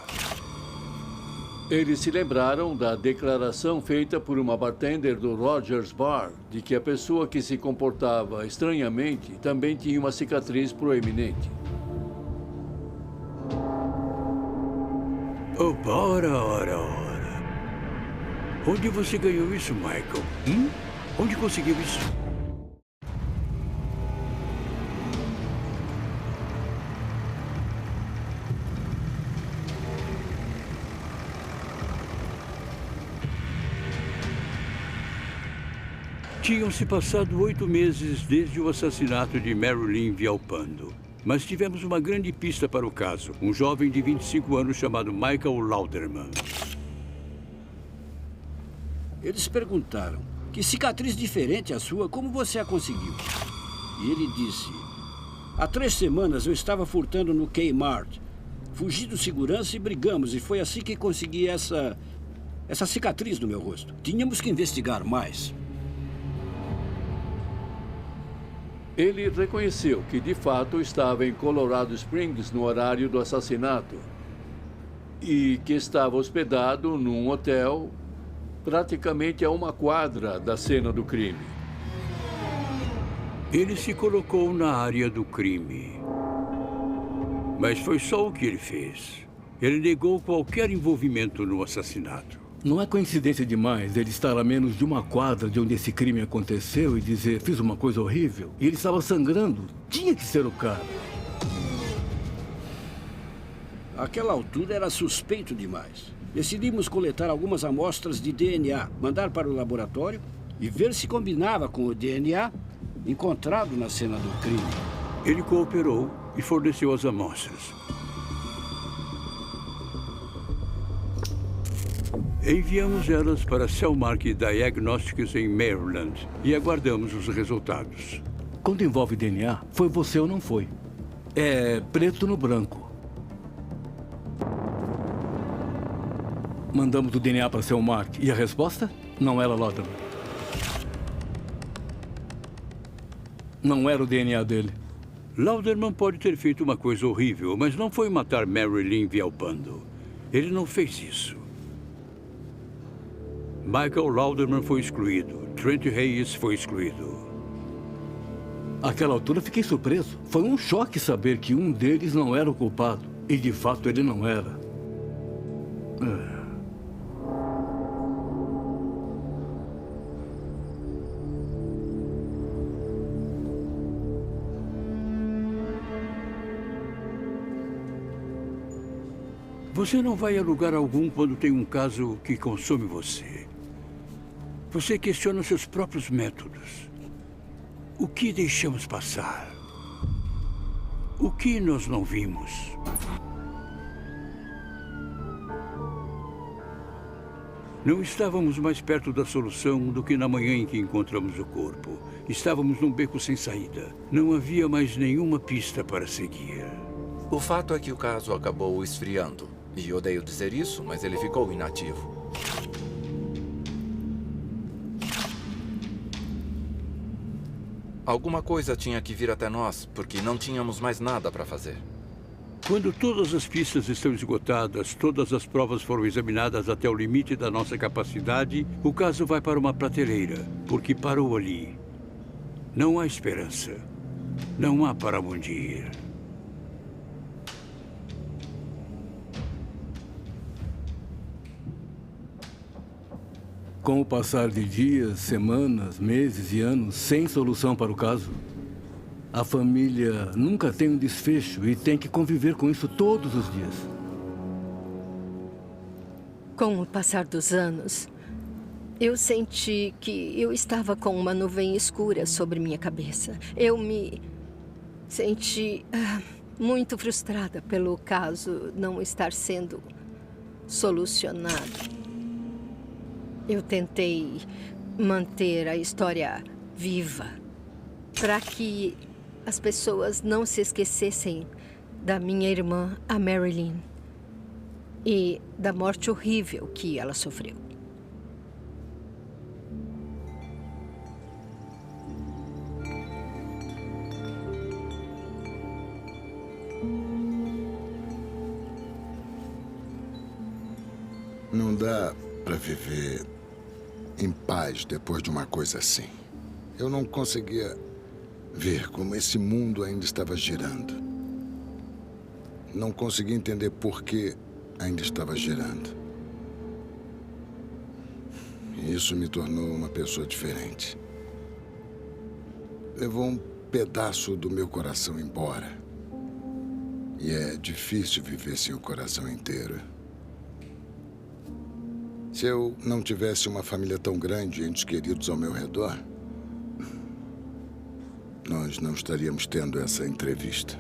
Eles se lembraram da declaração feita por uma bartender do Rogers Bar de que a pessoa que se comportava estranhamente também tinha uma cicatriz proeminente. Opa, ora. Onde você ganhou isso, Michael? Onde conseguiu isso? Tinham-se passado 8 meses desde o assassinato de Marilyn Villalpando. Mas tivemos uma grande pista para o caso. Um jovem de 25 anos chamado Michael Lauderman. Eles perguntaram: "Que cicatriz diferente a sua, como você a conseguiu?" E ele disse: "Há 3 semanas eu estava furtando no Kmart. Fugi do segurança e brigamos, e foi assim que consegui essa cicatriz no meu rosto. Tínhamos que investigar mais." Ele reconheceu que, de fato, estava em Colorado Springs no horário do assassinato e que estava hospedado num hotel praticamente a 1 quadra da cena do crime. Ele se colocou na área do crime. Mas foi só o que ele fez. Ele negou qualquer envolvimento no assassinato. Não é coincidência demais ele estar a menos de 1 quadra de onde esse crime aconteceu e dizer: "Fiz uma coisa horrível"? E ele estava sangrando. Tinha que ser o cara. Àquela altura era suspeito demais. Decidimos coletar algumas amostras de DNA, mandar para o laboratório e ver se combinava com o DNA encontrado na cena do crime. Ele cooperou e forneceu as amostras. Enviamos elas para Cellmark Diagnostics em Maryland e aguardamos os resultados. Quando envolve DNA, foi você ou não foi? É preto no branco. Mandamos o DNA para Cellmark e a resposta? Não era Lauderman. Não era o DNA dele. Lauderman pode ter feito uma coisa horrível, mas não foi matar Marilyn Villalpando. Ele não fez isso. Michael Lauderman foi excluído. Trent Hayes foi excluído. Àquela altura, fiquei surpreso. Foi um choque saber que um deles não era o culpado. E, de fato, ele não era. Você não vai a lugar algum quando tem um caso que consome você. Você questiona seus próprios métodos. O que deixamos passar? O que nós não vimos? Não estávamos mais perto da solução do que na manhã em que encontramos o corpo. Estávamos num beco sem saída. Não havia mais nenhuma pista para seguir. O fato é que o caso acabou esfriando. E odeio dizer isso, mas ele ficou inativo. Alguma coisa tinha que vir até nós, porque não tínhamos mais nada para fazer. Quando todas as pistas estão esgotadas, todas as provas foram examinadas até o limite da nossa capacidade, o caso vai para uma prateleira, porque parou ali. Não há esperança. Não há para onde ir. Com o passar de dias, semanas, meses e anos sem solução para o caso, a família nunca tem um desfecho e tem que conviver com isso todos os dias. Com o passar dos anos, eu senti que eu estava com uma nuvem escura sobre minha cabeça. Eu me senti muito frustrada pelo caso não estar sendo solucionado. Eu tentei manter a história viva para que as pessoas não se esquecessem da minha irmã, a Marilyn, e da morte horrível que ela sofreu. Não dá para viver em paz depois de uma coisa assim. Eu não conseguia ver como esse mundo ainda estava girando. Não conseguia entender por que ainda estava girando. E isso me tornou uma pessoa diferente. Levou um pedaço do meu coração embora. E é difícil viver sem o coração inteiro. Se eu não tivesse uma família tão grande e entes queridos ao meu redor, nós não estaríamos tendo essa entrevista.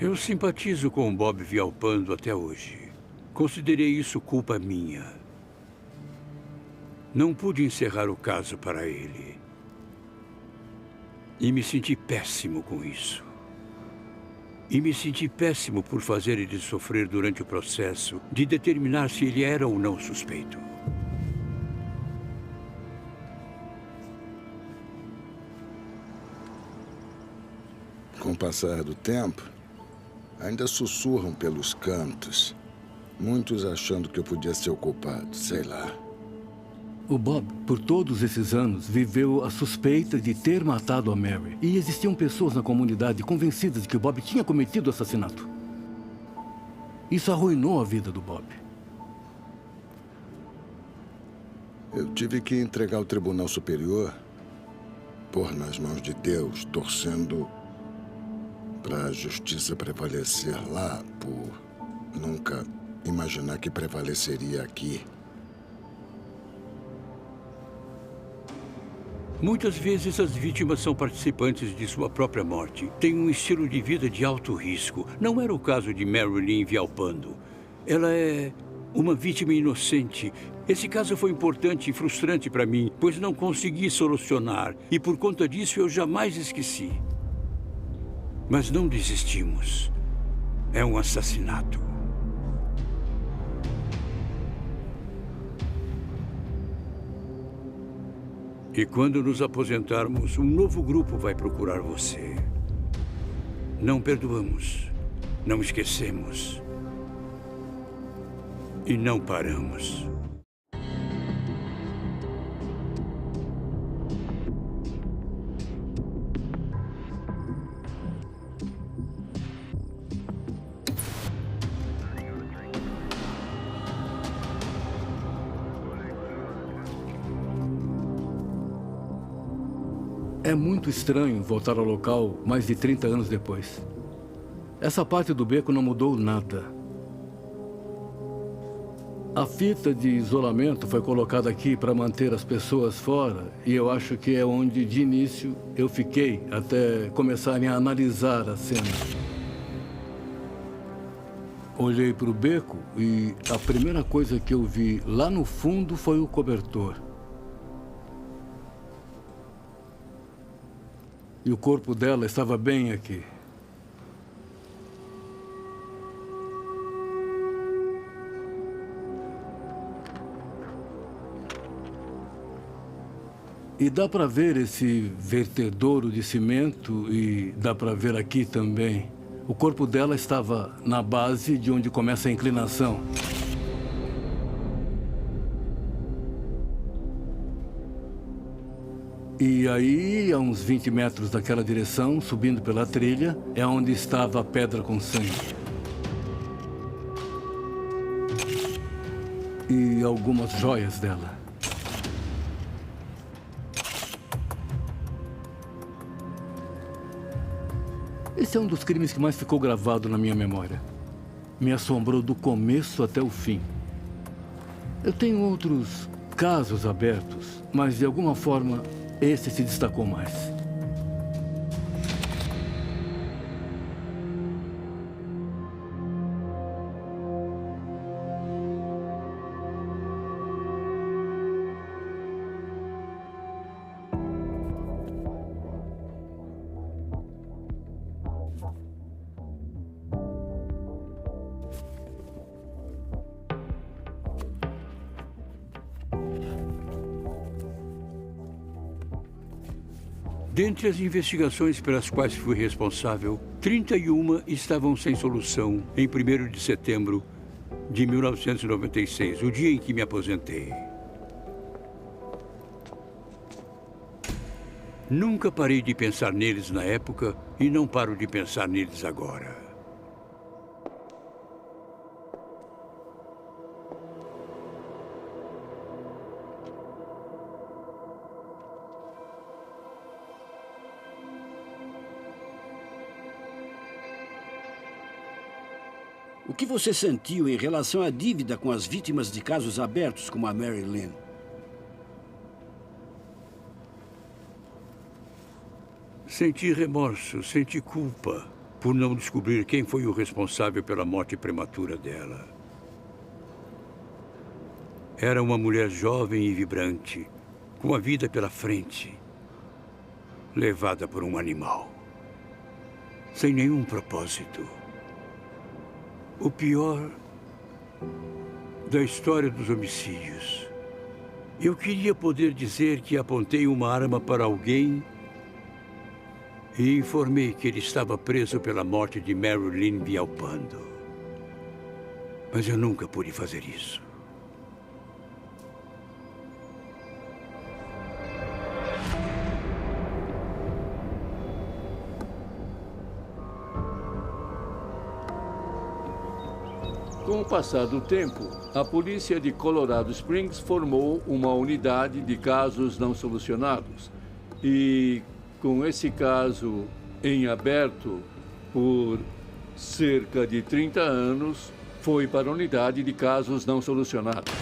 Eu simpatizo com o Bob Villalpando até hoje. Considerei isso culpa minha. Não pude encerrar o caso para ele. E me senti péssimo com isso. E me senti péssimo por fazer ele sofrer durante o processo de determinar se ele era ou não suspeito. Com o passar do tempo, ainda sussurram pelos cantos. Muitos achando que eu podia ser o culpado, sei lá. O Bob, por todos esses anos, viveu a suspeita de ter matado a Mary. E existiam pessoas na comunidade convencidas de que o Bob tinha cometido o assassinato. Isso arruinou a vida do Bob. Eu tive que entregar ao Tribunal Superior, pôr nas mãos de Deus, torcendo para a justiça prevalecer lá, por nunca imaginar que prevaleceria aqui. Muitas vezes as vítimas são participantes de sua própria morte. Têm um estilo de vida de alto risco. Não era o caso de Marilyn Villalpando. Ela é uma vítima inocente. Esse caso foi importante e frustrante para mim, pois não consegui solucionar. E por conta disso eu jamais esqueci. Mas não desistimos. É um assassinato. E quando nos aposentarmos, um novo grupo vai procurar você. Não perdoamos, não esquecemos e não paramos. É muito estranho voltar ao local mais de 30 anos depois. Essa parte do beco não mudou nada. A fita de isolamento foi colocada aqui para manter as pessoas fora e eu acho que é onde, de início, eu fiquei até começarem a analisar a cena. Olhei para o beco e a primeira coisa que eu vi lá no fundo foi o cobertor. E o corpo dela estava bem aqui. E dá para ver esse vertedouro de cimento e dá para ver aqui também. O corpo dela estava na base de onde começa a inclinação. E aí, a uns 20 metros daquela direção, subindo pela trilha, é onde estava a pedra com sangue. E algumas joias dela. Esse é um dos crimes que mais ficou gravado na minha memória. Me assombrou do começo até o fim. Eu tenho outros casos abertos, mas de alguma forma esse se destacou mais. Dentre as investigações pelas quais fui responsável, 31 estavam sem solução em 1º de setembro de 1996, o dia em que me aposentei. Nunca parei de pensar neles na época e não paro de pensar neles agora. O que você sentiu em relação à dívida com as vítimas de casos abertos como a Marilyn? Senti remorso, senti culpa por não descobrir quem foi o responsável pela morte prematura dela. Era uma mulher jovem e vibrante, com a vida pela frente, levada por um animal, sem nenhum propósito. O pior da história dos homicídios. Eu queria poder dizer que apontei uma arma para alguém e informei que ele estava preso pela morte de Marilyn Villalpando. Mas eu nunca pude fazer isso. Com o passar do tempo, a polícia de Colorado Springs formou uma unidade de casos não solucionados. E com esse caso em aberto por cerca de 30 anos, foi para a unidade de casos não solucionados.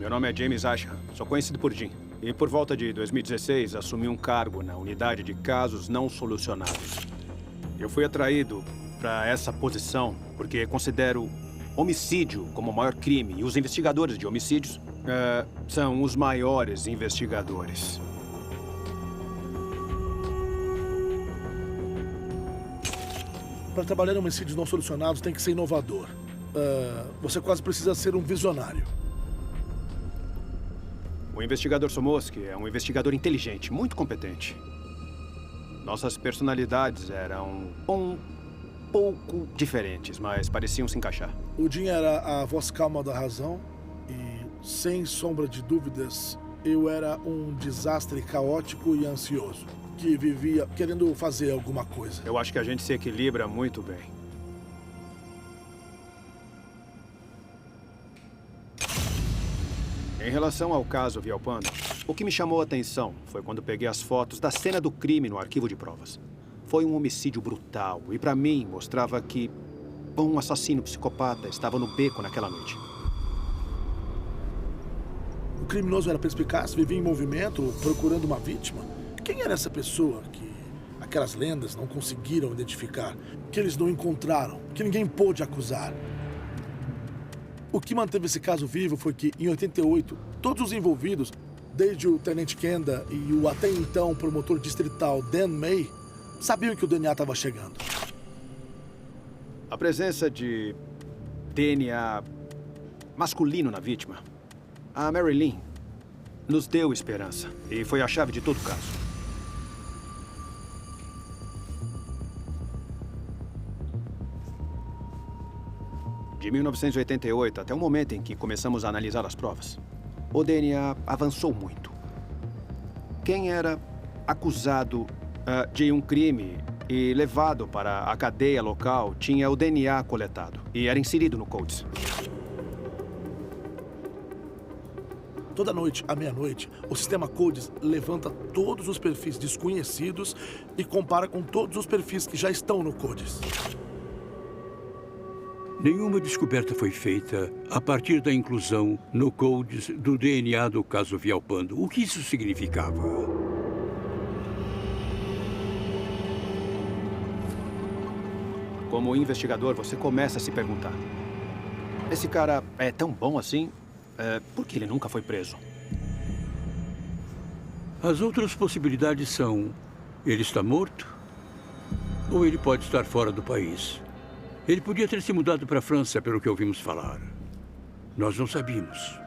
Meu nome é James Ashram, sou conhecido por Jim. E por volta de 2016, assumi um cargo na unidade de casos não solucionados. Eu fui atraído para essa posição porque considero homicídio como o maior crime. E os investigadores de homicídios são os maiores investigadores. Para trabalhar em homicídios não solucionados, tem que ser inovador. Você quase precisa ser um visionário. O investigador Somoski é um investigador inteligente, muito competente. Nossas personalidades eram um pouco diferentes, mas pareciam se encaixar. O Jim era a voz calma da razão e, sem sombra de dúvidas, eu era um desastre caótico e ansioso, que vivia querendo fazer alguma coisa. Eu acho que a gente se equilibra muito bem. Em relação ao caso Villalpando, o que me chamou a atenção foi quando peguei as fotos da cena do crime no arquivo de provas. Foi um homicídio brutal e, para mim, mostrava que um assassino psicopata estava no beco naquela noite. O criminoso era perspicaz, vivia em movimento, procurando uma vítima. Quem era essa pessoa que aquelas lendas não conseguiram identificar, que eles não encontraram, que ninguém pôde acusar? O que manteve esse caso vivo foi que, em 88, todos os envolvidos, desde o tenente Kenda e o até então promotor distrital Dan May, sabiam que o DNA estava chegando. A presença de DNA masculino na vítima, a Marilyn, nos deu esperança e foi a chave de todo o caso. De 1988 até o momento em que começamos a analisar as provas, o DNA avançou muito. Quem era acusado de um crime e levado para a cadeia local tinha o DNA coletado e era inserido no Codes. Toda noite, à meia-noite, o sistema Codes levanta todos os perfis desconhecidos e compara com todos os perfis que já estão no Codes. Nenhuma descoberta foi feita a partir da inclusão no Codes do DNA do caso Villalpando. O que isso significava? Como investigador, você começa a se perguntar: esse cara é tão bom assim? Por que ele nunca foi preso? As outras possibilidades são: ele está morto ou ele pode estar fora do país. Ele podia ter se mudado para a França, pelo que ouvimos falar. Nós não sabíamos.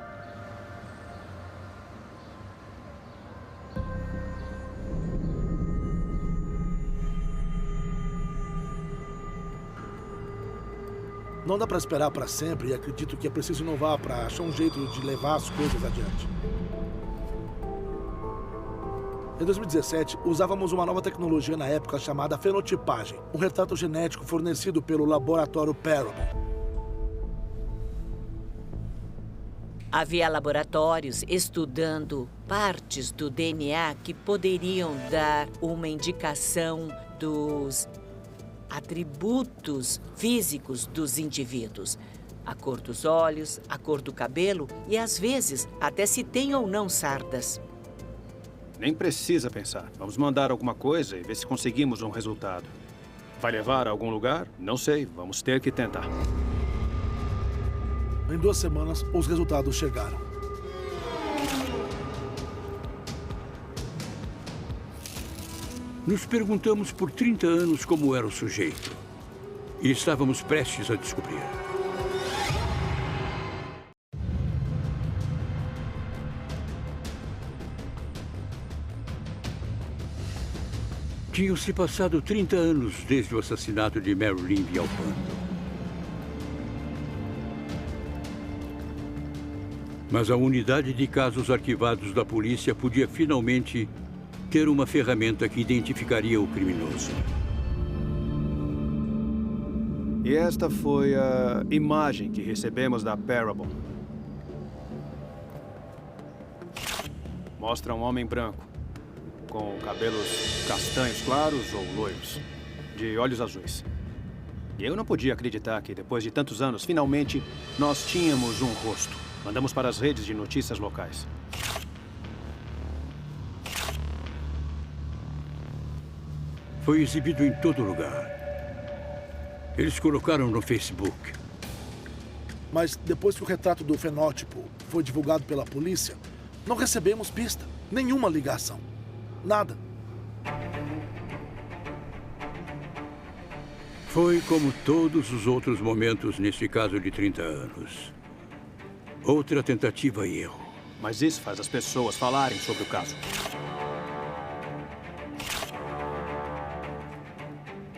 Não dá para esperar para sempre e acredito que é preciso inovar para achar um jeito de levar as coisas adiante. Em 2017, usávamos uma nova tecnologia na época chamada fenotipagem, um retrato genético fornecido pelo laboratório Parable. Havia laboratórios estudando partes do DNA que poderiam dar uma indicação dos atributos físicos dos indivíduos. A cor dos olhos, a cor do cabelo e, às vezes, até se tem ou não sardas. Nem precisa pensar. Vamos mandar alguma coisa e ver se conseguimos um resultado. Vai levar a algum lugar? Não sei. Vamos ter que tentar. Em 2 semanas, os resultados chegaram. Nos perguntamos por 30 anos como era o sujeito. E estávamos prestes a descobrir. Tinham-se passado 30 anos desde o assassinato de Marilyn Villalpando. Mas a unidade de casos arquivados da polícia podia finalmente ter uma ferramenta que identificaria o criminoso. E esta foi a imagem que recebemos da Parable. Mostra um homem branco, com cabelos castanhos claros ou loiros, de olhos azuis. E eu não podia acreditar que, depois de tantos anos, finalmente, nós tínhamos um rosto. Mandamos para as redes de notícias locais. Foi exibido em todo lugar. Eles colocaram no Facebook. Mas depois que o retrato do fenótipo foi divulgado pela polícia, não recebemos pista, nenhuma ligação. Nada. Foi como todos os outros momentos nesse caso de 30 anos. Outra tentativa e erro. Mas isso faz as pessoas falarem sobre o caso.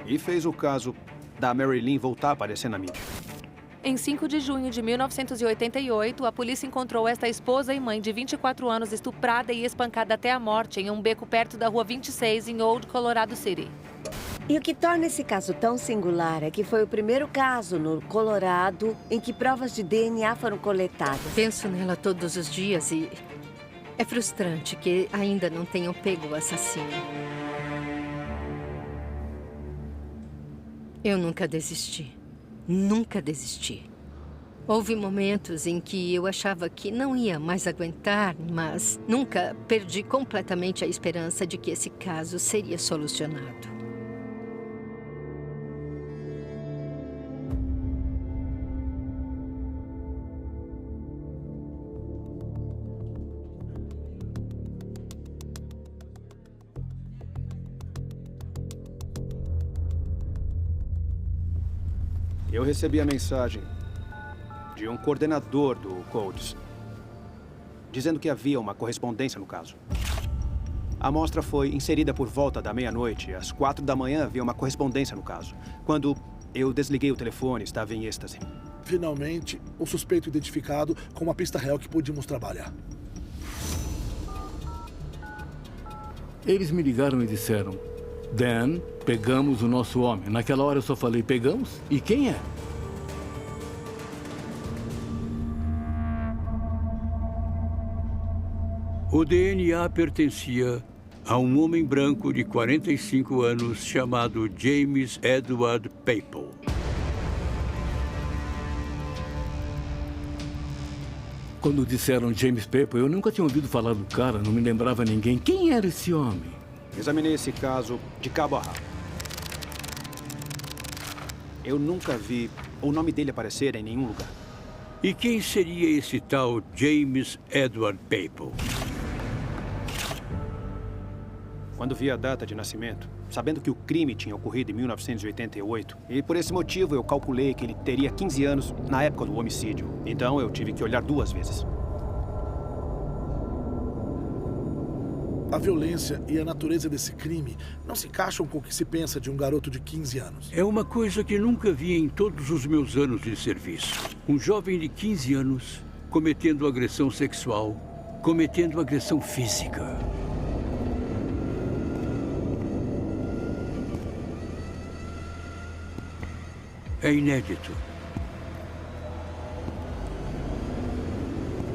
E fez o caso da Marilyn voltar a aparecer na mídia. Em 5 de junho de 1988, a polícia encontrou esta esposa e mãe de 24 anos estuprada e espancada até a morte em um beco perto da Rua 26, em Old Colorado City. E o que torna esse caso tão singular é que foi o primeiro caso no Colorado em que provas de DNA foram coletadas. Penso nela todos os dias e é frustrante que ainda não tenham pego o assassino. Eu nunca desisti. Nunca desisti. Houve momentos em que eu achava que não ia mais aguentar, mas nunca perdi completamente a esperança de que esse caso seria solucionado. Eu recebi a mensagem de um coordenador do Codes, dizendo que havia uma correspondência no caso. A amostra foi inserida por volta da meia-noite. Às 4 da manhã havia uma correspondência no caso. Quando eu desliguei o telefone, estava em êxtase. Finalmente, o suspeito identificado com uma pista real que podíamos trabalhar. Eles me ligaram e disseram: Dan, pegamos o nosso homem. Naquela hora eu só falei: pegamos? E quem é? O DNA pertencia a um homem branco de 45 anos chamado James Edward Papel. Quando disseram James Papel, eu nunca tinha ouvido falar do cara, não me lembrava ninguém. Quem era esse homem? Examinei esse caso de cabo a rabo. Eu nunca vi o nome dele aparecer em nenhum lugar. E quem seria esse tal James Edward Papel? Quando vi a data de nascimento, sabendo que o crime tinha ocorrido em 1988, e por esse motivo eu calculei que ele teria 15 anos na época do homicídio. Então eu tive que olhar 2 vezes. A violência e a natureza desse crime não se encaixam com o que se pensa de um garoto de 15 anos. É uma coisa que nunca vi em todos os meus anos de serviço. Um jovem de 15 anos cometendo agressão sexual, cometendo agressão física. É inédito.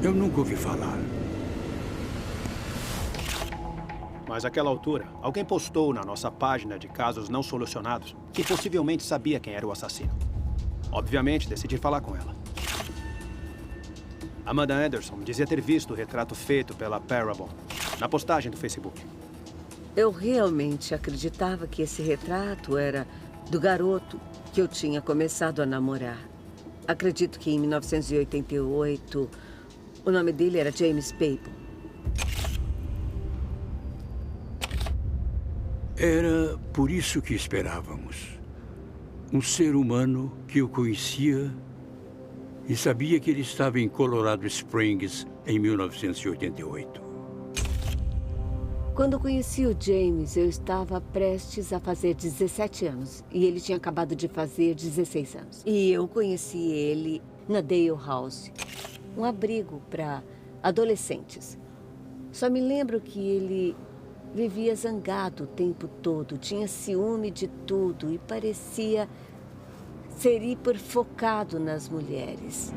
Eu nunca ouvi falar. Mas àquela altura, alguém postou na nossa página de casos não solucionados que possivelmente sabia quem era o assassino. Obviamente, decidi falar com ela. Amanda Anderson dizia ter visto o retrato feito pela Parable na postagem do Facebook. Eu realmente acreditava que esse retrato era do garoto que eu tinha começado a namorar. Acredito que em 1988 o nome dele era James Papel. Era por isso que esperávamos. Um ser humano que eu conhecia e sabia que ele estava em Colorado Springs em 1988. Quando conheci o James, eu estava prestes a fazer 17 anos e ele tinha acabado de fazer 16 anos. E eu conheci ele na Dale House, um abrigo para adolescentes. Só me lembro que ele vivia zangado o tempo todo, tinha ciúme de tudo e parecia ser hiperfocado nas mulheres.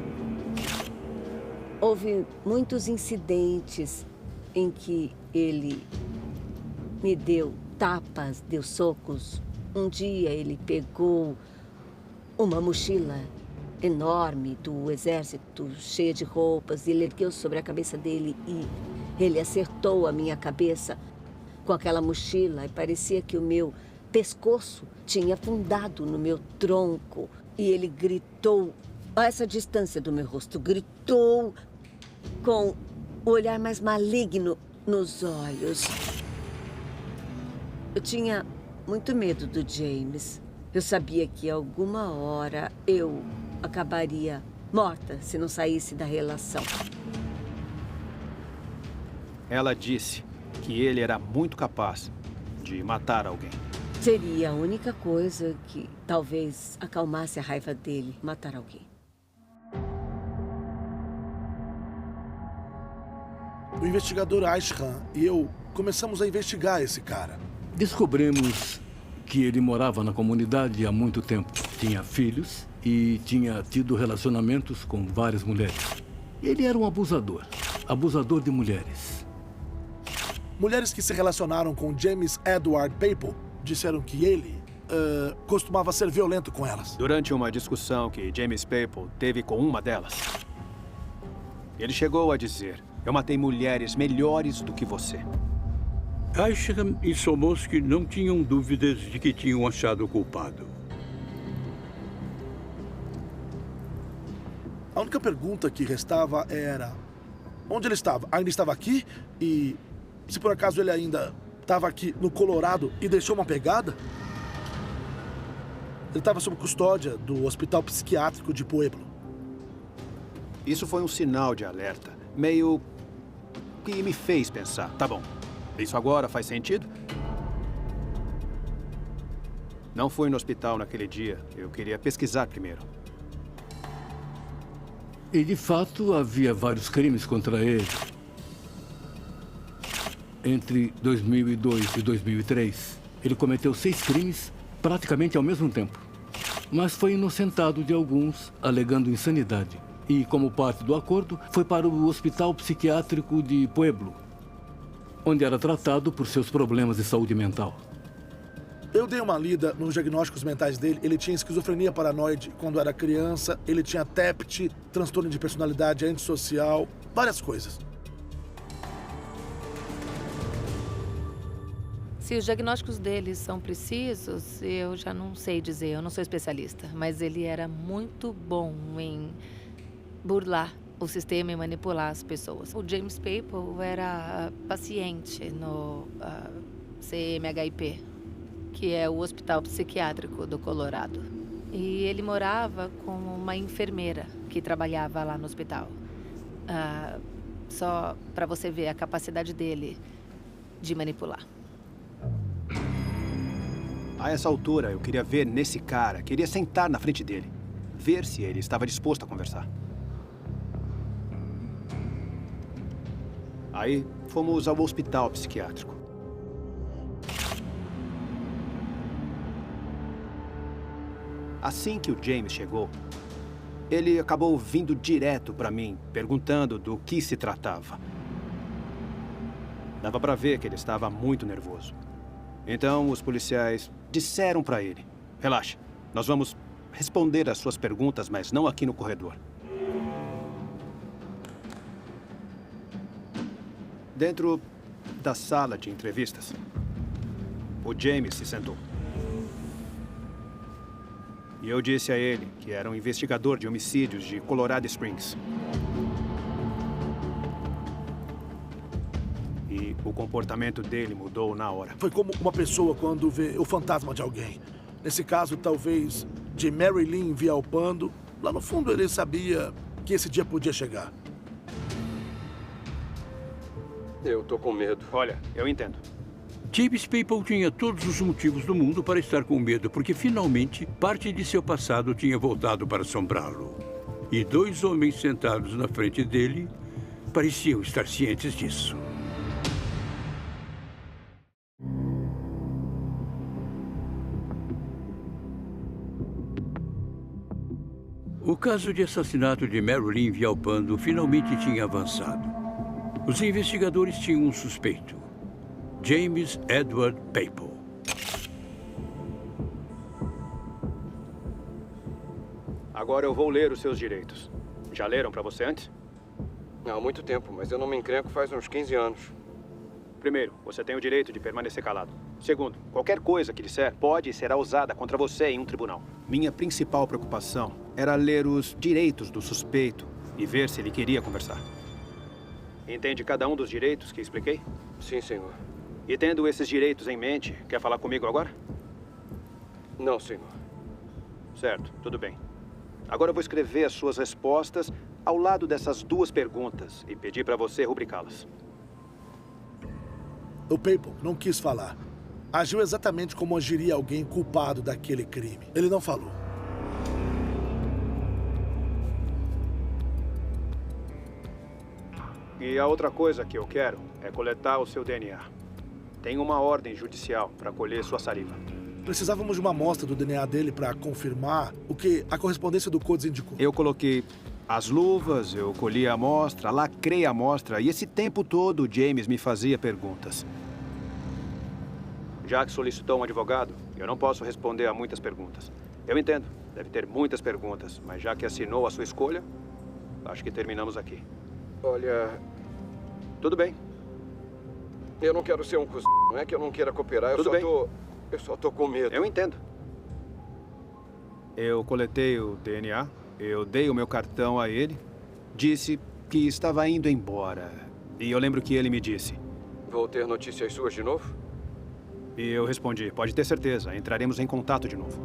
Houve muitos incidentes em que ele me deu tapas, deu socos. Um dia ele pegou uma mochila enorme do exército, cheia de roupas. Ele ergueu sobre a cabeça dele e ele acertou a minha cabeça com aquela mochila e parecia que o meu pescoço tinha afundado no meu tronco. E ele gritou a essa distância do meu rosto, gritou com o olhar mais maligno nos olhos. Eu tinha muito medo do James. Eu sabia que alguma hora eu acabaria morta se não saísse da relação. Ela disse que ele era muito capaz de matar alguém. Seria a única coisa que talvez acalmasse a raiva dele, matar alguém. O investigador Ashram e eu começamos a investigar esse cara. Descobrimos que ele morava na comunidade há muito tempo. Tinha filhos e tinha tido relacionamentos com várias mulheres. Ele era um abusador de mulheres. Mulheres que se relacionaram com James Edward Papel disseram que ele costumava ser violento com elas. Durante uma discussão que James Papel teve com uma delas, ele chegou a dizer: "Eu matei mulheres melhores do que você." Ashram e Somosky não tinham dúvidas de que tinham achado o culpado. A única pergunta que restava era onde ele estava? Ainda estava aqui? E se por acaso ele ainda estava aqui no Colorado e deixou uma pegada? Ele estava sob custódia do Hospital Psiquiátrico de Pueblo. Isso foi um sinal de alerta, meio que me fez pensar. Tá bom, isso agora faz sentido? Não fui no hospital naquele dia. Eu queria pesquisar primeiro. E, de fato, havia vários crimes contra ele. Entre 2002 e 2003, ele cometeu 6 crimes praticamente ao mesmo tempo. Mas foi inocentado de alguns, alegando insanidade. E, como parte do acordo, foi para o Hospital Psiquiátrico de Pueblo, onde era tratado por seus problemas de saúde mental. Eu dei uma lida nos diagnósticos mentais dele. Ele tinha esquizofrenia paranoide quando era criança. Ele tinha TEPT, transtorno de personalidade antissocial, várias coisas. Se os diagnósticos dele são precisos, eu já não sei dizer, eu não sou especialista. Mas ele era muito bom em burlar o sistema e manipular as pessoas. O James Papel era paciente no CMHIP, que é o Hospital Psiquiátrico do Colorado. E ele morava com uma enfermeira que trabalhava lá no hospital. Só para você ver a capacidade dele de manipular. A essa altura, eu queria ver nesse cara, queria sentar na frente dele, ver se ele estava disposto a conversar. Aí, fomos ao hospital psiquiátrico. Assim que o James chegou, ele acabou vindo direto para mim, perguntando do que se tratava. Dava para ver que ele estava muito nervoso. Então, os policiais disseram para ele: "Relaxa, nós vamos responder as suas perguntas, mas não aqui no corredor." Dentro da sala de entrevistas, o James se sentou. E eu disse a ele que era um investigador de homicídios de Colorado Springs. E o comportamento dele mudou na hora. Foi como uma pessoa quando vê o fantasma de alguém. Nesse caso, talvez, de Mary Lynn Villalpando. Lá no fundo, ele sabia que esse dia podia chegar. Eu tô com medo. Olha, eu entendo. James Papel tinha todos os motivos do mundo para estar com medo, porque finalmente parte de seu passado tinha voltado para assombrá-lo. E 2 homens sentados na frente dele pareciam estar cientes disso. O caso de assassinato de Mary Lynn Villalpando finalmente tinha avançado. Os investigadores tinham um suspeito: James Edward Papel. Agora eu vou ler os seus direitos. Já leram pra você antes? Há muito tempo, mas eu não me encrenco faz uns 15 anos. Primeiro, você tem o direito de permanecer calado. Segundo, qualquer coisa que disser pode e será usada contra você em um tribunal. Minha principal preocupação era ler os direitos do suspeito e ver se ele queria conversar. Entende cada um dos direitos que expliquei? Sim, senhor. E tendo esses direitos em mente, quer falar comigo agora? Não, senhor. Certo, tudo bem. Agora eu vou escrever as suas respostas ao lado dessas duas perguntas e pedir para você rubricá-las. O Papal não quis falar. Agiu exatamente como agiria alguém culpado daquele crime. Ele não falou. E a outra coisa que eu quero é coletar o seu DNA. Tem uma ordem judicial para colher sua saliva. Precisávamos de uma amostra do DNA dele para confirmar o que a correspondência do Codes indicou. Eu coloquei as luvas, eu colhi a amostra, lacrei a amostra e esse tempo todo o James me fazia perguntas. Já que solicitou um advogado, eu não posso responder a muitas perguntas. Eu entendo, deve ter muitas perguntas, mas já que assinou a sua escolha, acho que terminamos aqui. Olha... Tudo bem. Eu não quero ser um cuzão, não é que eu não queira cooperar, eu só tô com medo. Eu entendo. Eu coletei o DNA, eu dei o meu cartão a ele, disse que estava indo embora. E eu lembro que ele me disse... Vou ter notícias suas de novo? E eu respondi, pode ter certeza, entraremos em contato de novo.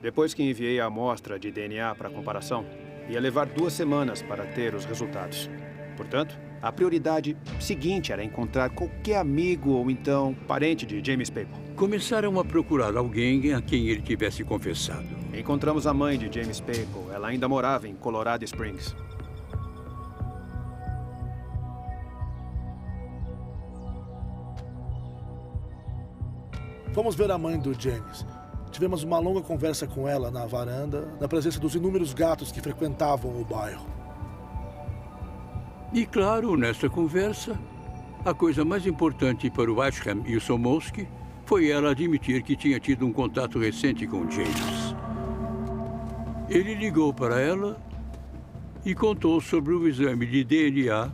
Depois que enviei a amostra de DNA para comparação, ia levar 2 semanas para ter os resultados. Portanto, a prioridade seguinte era encontrar qualquer amigo ou então parente de James Papal. Começaram a procurar alguém a quem ele tivesse confessado. Encontramos a mãe de James Papal. Ela ainda morava em Colorado Springs. Fomos ver a mãe do James. Tivemos uma longa conversa com ela na varanda, na presença dos inúmeros gatos que frequentavam o bairro. E claro, nessa conversa, a coisa mais importante para o Asham e o Somolsky foi ela admitir que tinha tido um contato recente com James. Ele ligou para ela e contou sobre o exame de DNA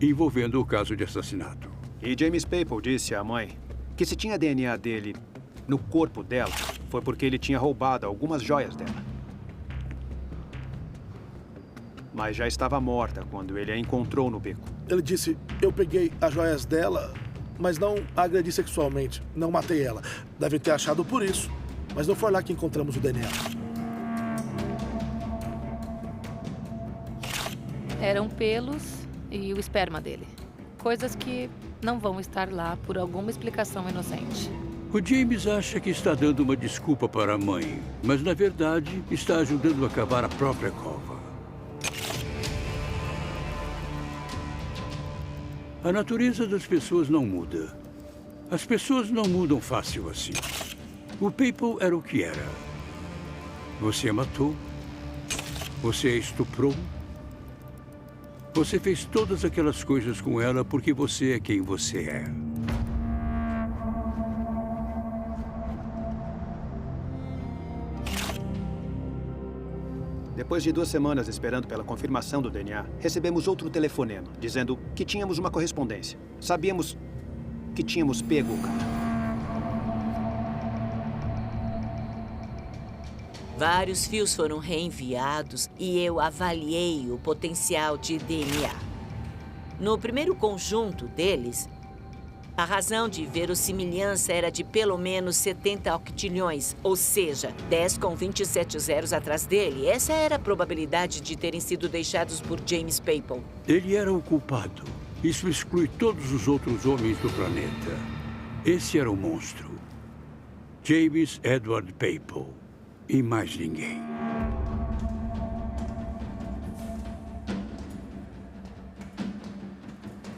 envolvendo o caso de assassinato. E James Papal disse à mãe que se tinha DNA dele no corpo dela, foi porque ele tinha roubado algumas joias dela. Mas já estava morta quando ele a encontrou no beco. Ele disse, eu peguei as joias dela, mas não a agredi sexualmente. Não matei ela. Deve ter achado por isso. Mas não foi lá que encontramos o DNA. Eram pelos e o esperma dele. Coisas que não vão estar lá por alguma explicação inocente. O James acha que está dando uma desculpa para a mãe, mas na verdade está ajudando a cavar a própria cova. A natureza das pessoas não muda. As pessoas não mudam fácil assim. O Papal era o que era. Você a matou. Você a estuprou. Você fez todas aquelas coisas com ela porque você é quem você é. Depois de 2 semanas esperando pela confirmação do DNA, recebemos outro telefonema, dizendo que tínhamos uma correspondência. Sabíamos que tínhamos pego o cara. Vários fios foram reenviados e eu avaliei o potencial de DNA. No primeiro conjunto deles, a razão de verossimilhança era de pelo menos 70 octilhões, ou seja, 10 com 27 zeros atrás dele. Essa era a probabilidade de terem sido deixados por James Papal. Ele era o culpado. Isso exclui todos os outros homens do planeta. Esse era o monstro. James Edward Papal. E mais ninguém.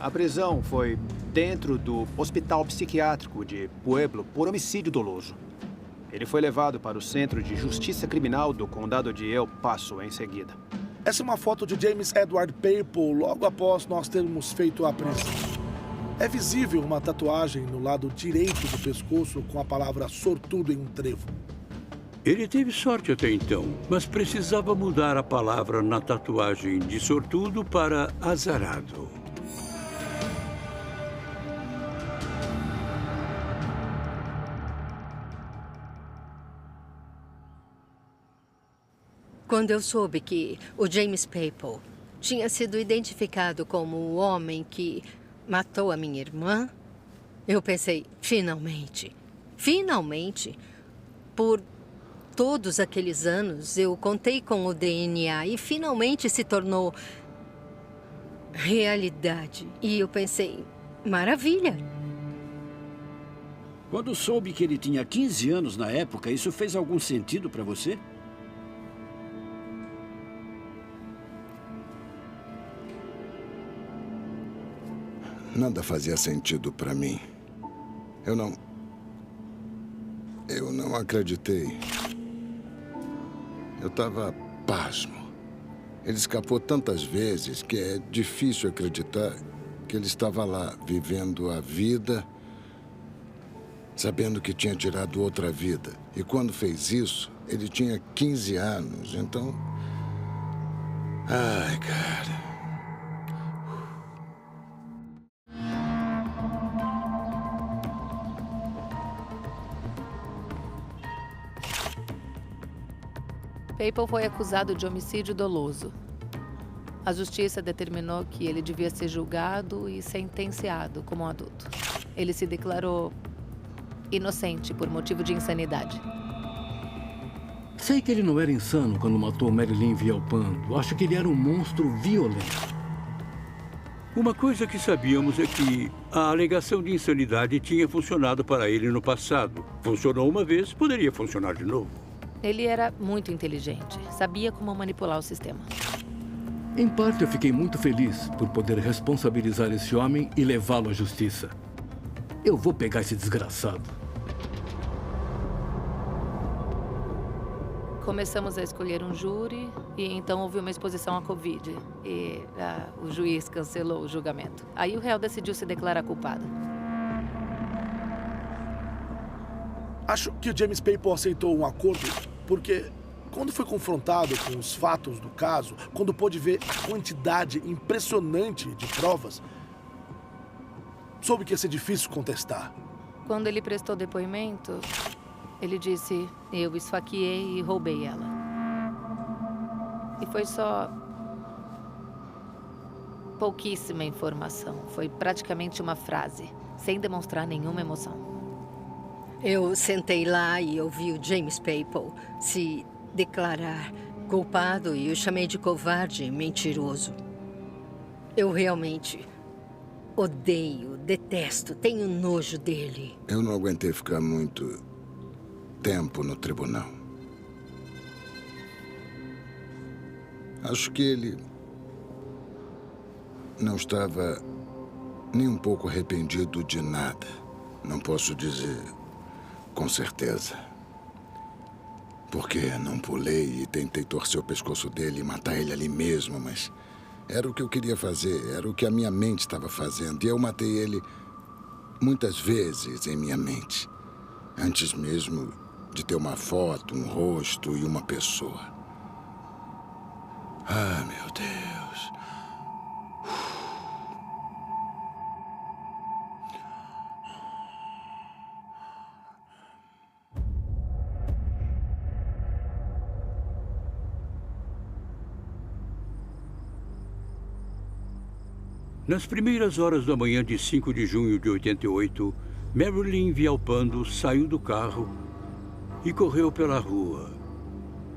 A prisão foi dentro do Hospital Psiquiátrico de Pueblo por homicídio doloso. Ele foi levado para o Centro de Justiça Criminal do Condado de El Paso em seguida. Essa é uma foto de James Edward Papal logo após nós termos feito a prisão. É visível uma tatuagem no lado direito do pescoço com a palavra sortudo em um trevo. Ele teve sorte até então, mas precisava mudar a palavra na tatuagem de sortudo para azarado. Quando eu soube que o James Papel tinha sido identificado como o homem que matou a minha irmã, eu pensei, finalmente, por todos aqueles anos, eu contei com o DNA e finalmente se tornou realidade. E eu pensei, maravilha. Quando soube que ele tinha 15 anos na época, isso fez algum sentido para você? Nada fazia sentido para mim. Eu não acreditei. Eu estava pasmo. Ele escapou tantas vezes que é difícil acreditar que ele estava lá, vivendo a vida, sabendo que tinha tirado outra vida. E quando fez isso, ele tinha 15 anos, então... Ai, cara... Papel foi acusado de homicídio doloso. A justiça determinou que ele devia ser julgado e sentenciado como um adulto. Ele se declarou inocente por motivo de insanidade. Sei que ele não era insano quando matou Marilyn Villalpando. Acho que ele era um monstro violento. Uma coisa que sabíamos é que a alegação de insanidade tinha funcionado para ele no passado. Funcionou uma vez, poderia funcionar de novo. Ele era muito inteligente. Sabia como manipular o sistema. Em parte, eu fiquei muito feliz por poder responsabilizar esse homem e levá-lo à justiça. Eu vou pegar esse desgraçado. Começamos a escolher um júri e então houve uma exposição à Covid. E o juiz cancelou o julgamento. Aí o réu decidiu se declarar culpado. Acho que o James Papel aceitou um acordo porque, quando foi confrontado com os fatos do caso, quando pôde ver a quantidade impressionante de provas, soube que ia ser difícil contestar. Quando ele prestou depoimento, ele disse, eu esfaqueei e roubei ela. E foi só pouquíssima informação. Foi praticamente uma frase, sem demonstrar nenhuma emoção. Eu sentei lá e ouvi o James Papel se declarar culpado e o chamei de covarde e mentiroso. Eu realmente odeio, detesto, tenho nojo dele. Eu não aguentei ficar muito tempo no tribunal. Acho que ele não estava nem um pouco arrependido de nada. Não posso dizer com certeza. Porque não pulei e tentei torcer o pescoço dele e matar ele ali mesmo, mas era o que eu queria fazer, era o que a minha mente estava fazendo. E eu matei ele muitas vezes em minha mente, antes mesmo de ter uma foto, um rosto e uma pessoa. Ah, meu Deus. Nas primeiras horas da manhã de 5 de junho de 88, Marilyn Villalpando saiu do carro e correu pela rua.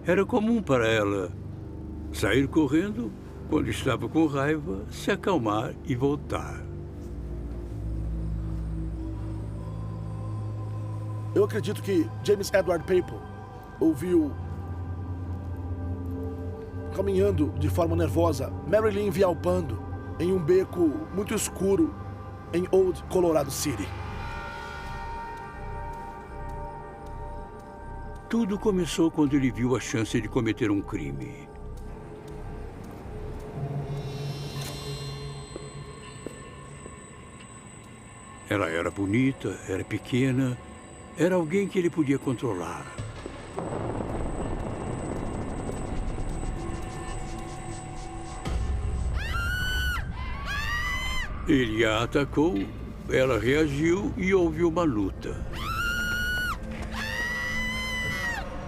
Era comum para ela sair correndo quando estava com raiva, se acalmar e voltar. Eu acredito que James Edward Papel ouviu, caminhando de forma nervosa, Marilyn Villalpando em um beco muito escuro em Old Colorado City. Tudo começou quando ele viu a chance de cometer um crime. Ela era bonita, era pequena, era alguém que ele podia controlar. Ele a atacou, ela reagiu e houve uma luta.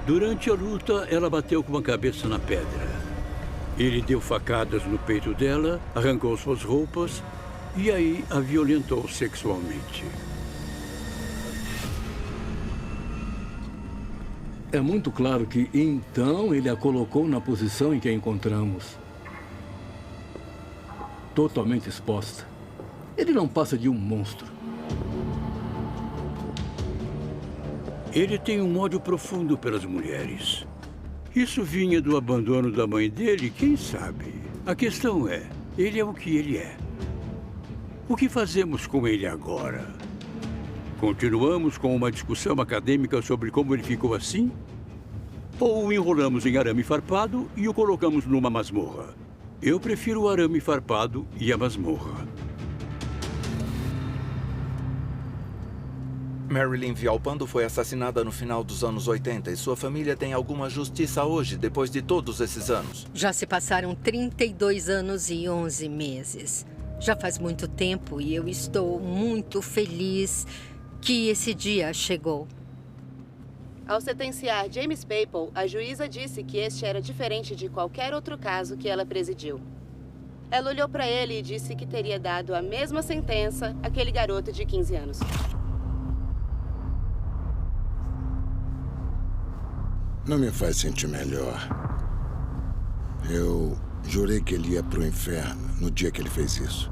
Durante a luta, ela bateu com a cabeça na pedra. Ele deu facadas no peito dela, arrancou suas roupas e aí a violentou sexualmente. É muito claro que, então, ele a colocou na posição em que a encontramos. Totalmente exposta. Ele não passa de um monstro. Ele tem um ódio profundo pelas mulheres. Isso vinha do abandono da mãe dele, quem sabe? A questão é, ele é o que ele é. O que fazemos com ele agora? Continuamos com uma discussão acadêmica sobre como ele ficou assim? Ou o enrolamos em arame farpado e o colocamos numa masmorra? Eu prefiro o arame farpado e a masmorra. Marilyn Villalpando foi assassinada no final dos anos 80 e sua família tem alguma justiça hoje, depois de todos esses anos? Já se passaram 32 anos e 11 meses. Já faz muito tempo e eu estou muito feliz que esse dia chegou. Ao sentenciar James Papel, a juíza disse que este era diferente de qualquer outro caso que ela presidiu. Ela olhou para ele e disse que teria dado a mesma sentença àquele garoto de 15 anos. Não me faz sentir melhor. Eu jurei que ele ia pro inferno no dia que ele fez isso.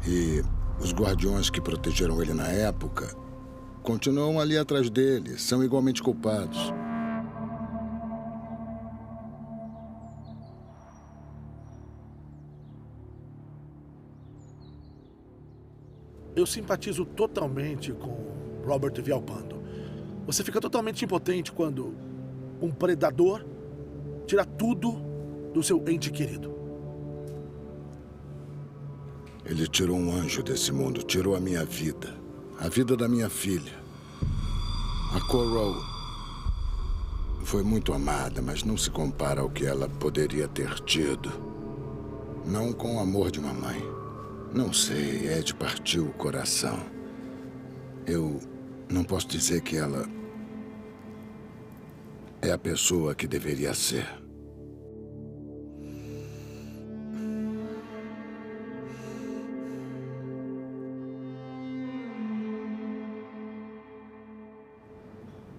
E os guardiões que protegeram ele na época continuam ali atrás dele, são igualmente culpados. Eu simpatizo totalmente com Robert Villalpando. Você fica totalmente impotente quando um predador tira tudo do seu ente querido. Ele tirou um anjo desse mundo, tirou a minha vida, a vida da minha filha. A Coral foi muito amada, mas não se compara ao que ela poderia ter tido. Não com o amor de uma mãe. Não sei, Ed partiu o coração. Eu não posso dizer que ela é a pessoa que deveria ser.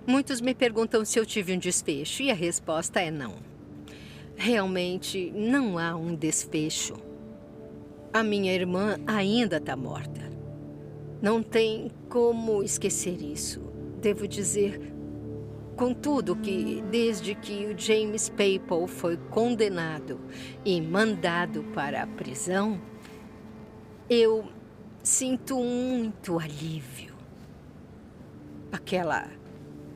Muitos me perguntam se eu tive um desfecho e a resposta é não. Realmente não há um desfecho. A minha irmã ainda está morta. Não tem como esquecer isso. Devo dizer, contudo, que desde que o James Papel foi condenado e mandado para a prisão, eu sinto muito alívio. Aquela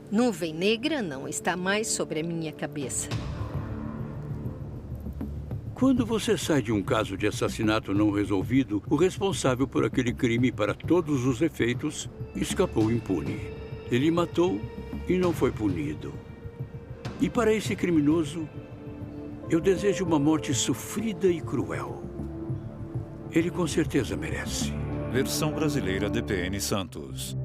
nuvem negra não está mais sobre a minha cabeça. Quando você sai de um caso de assassinato não resolvido, o responsável por aquele crime, para todos os efeitos, escapou impune. Ele matou e não foi punido. E para esse criminoso, eu desejo uma morte sofrida e cruel. Ele com certeza merece. Versão brasileira DPN Santos.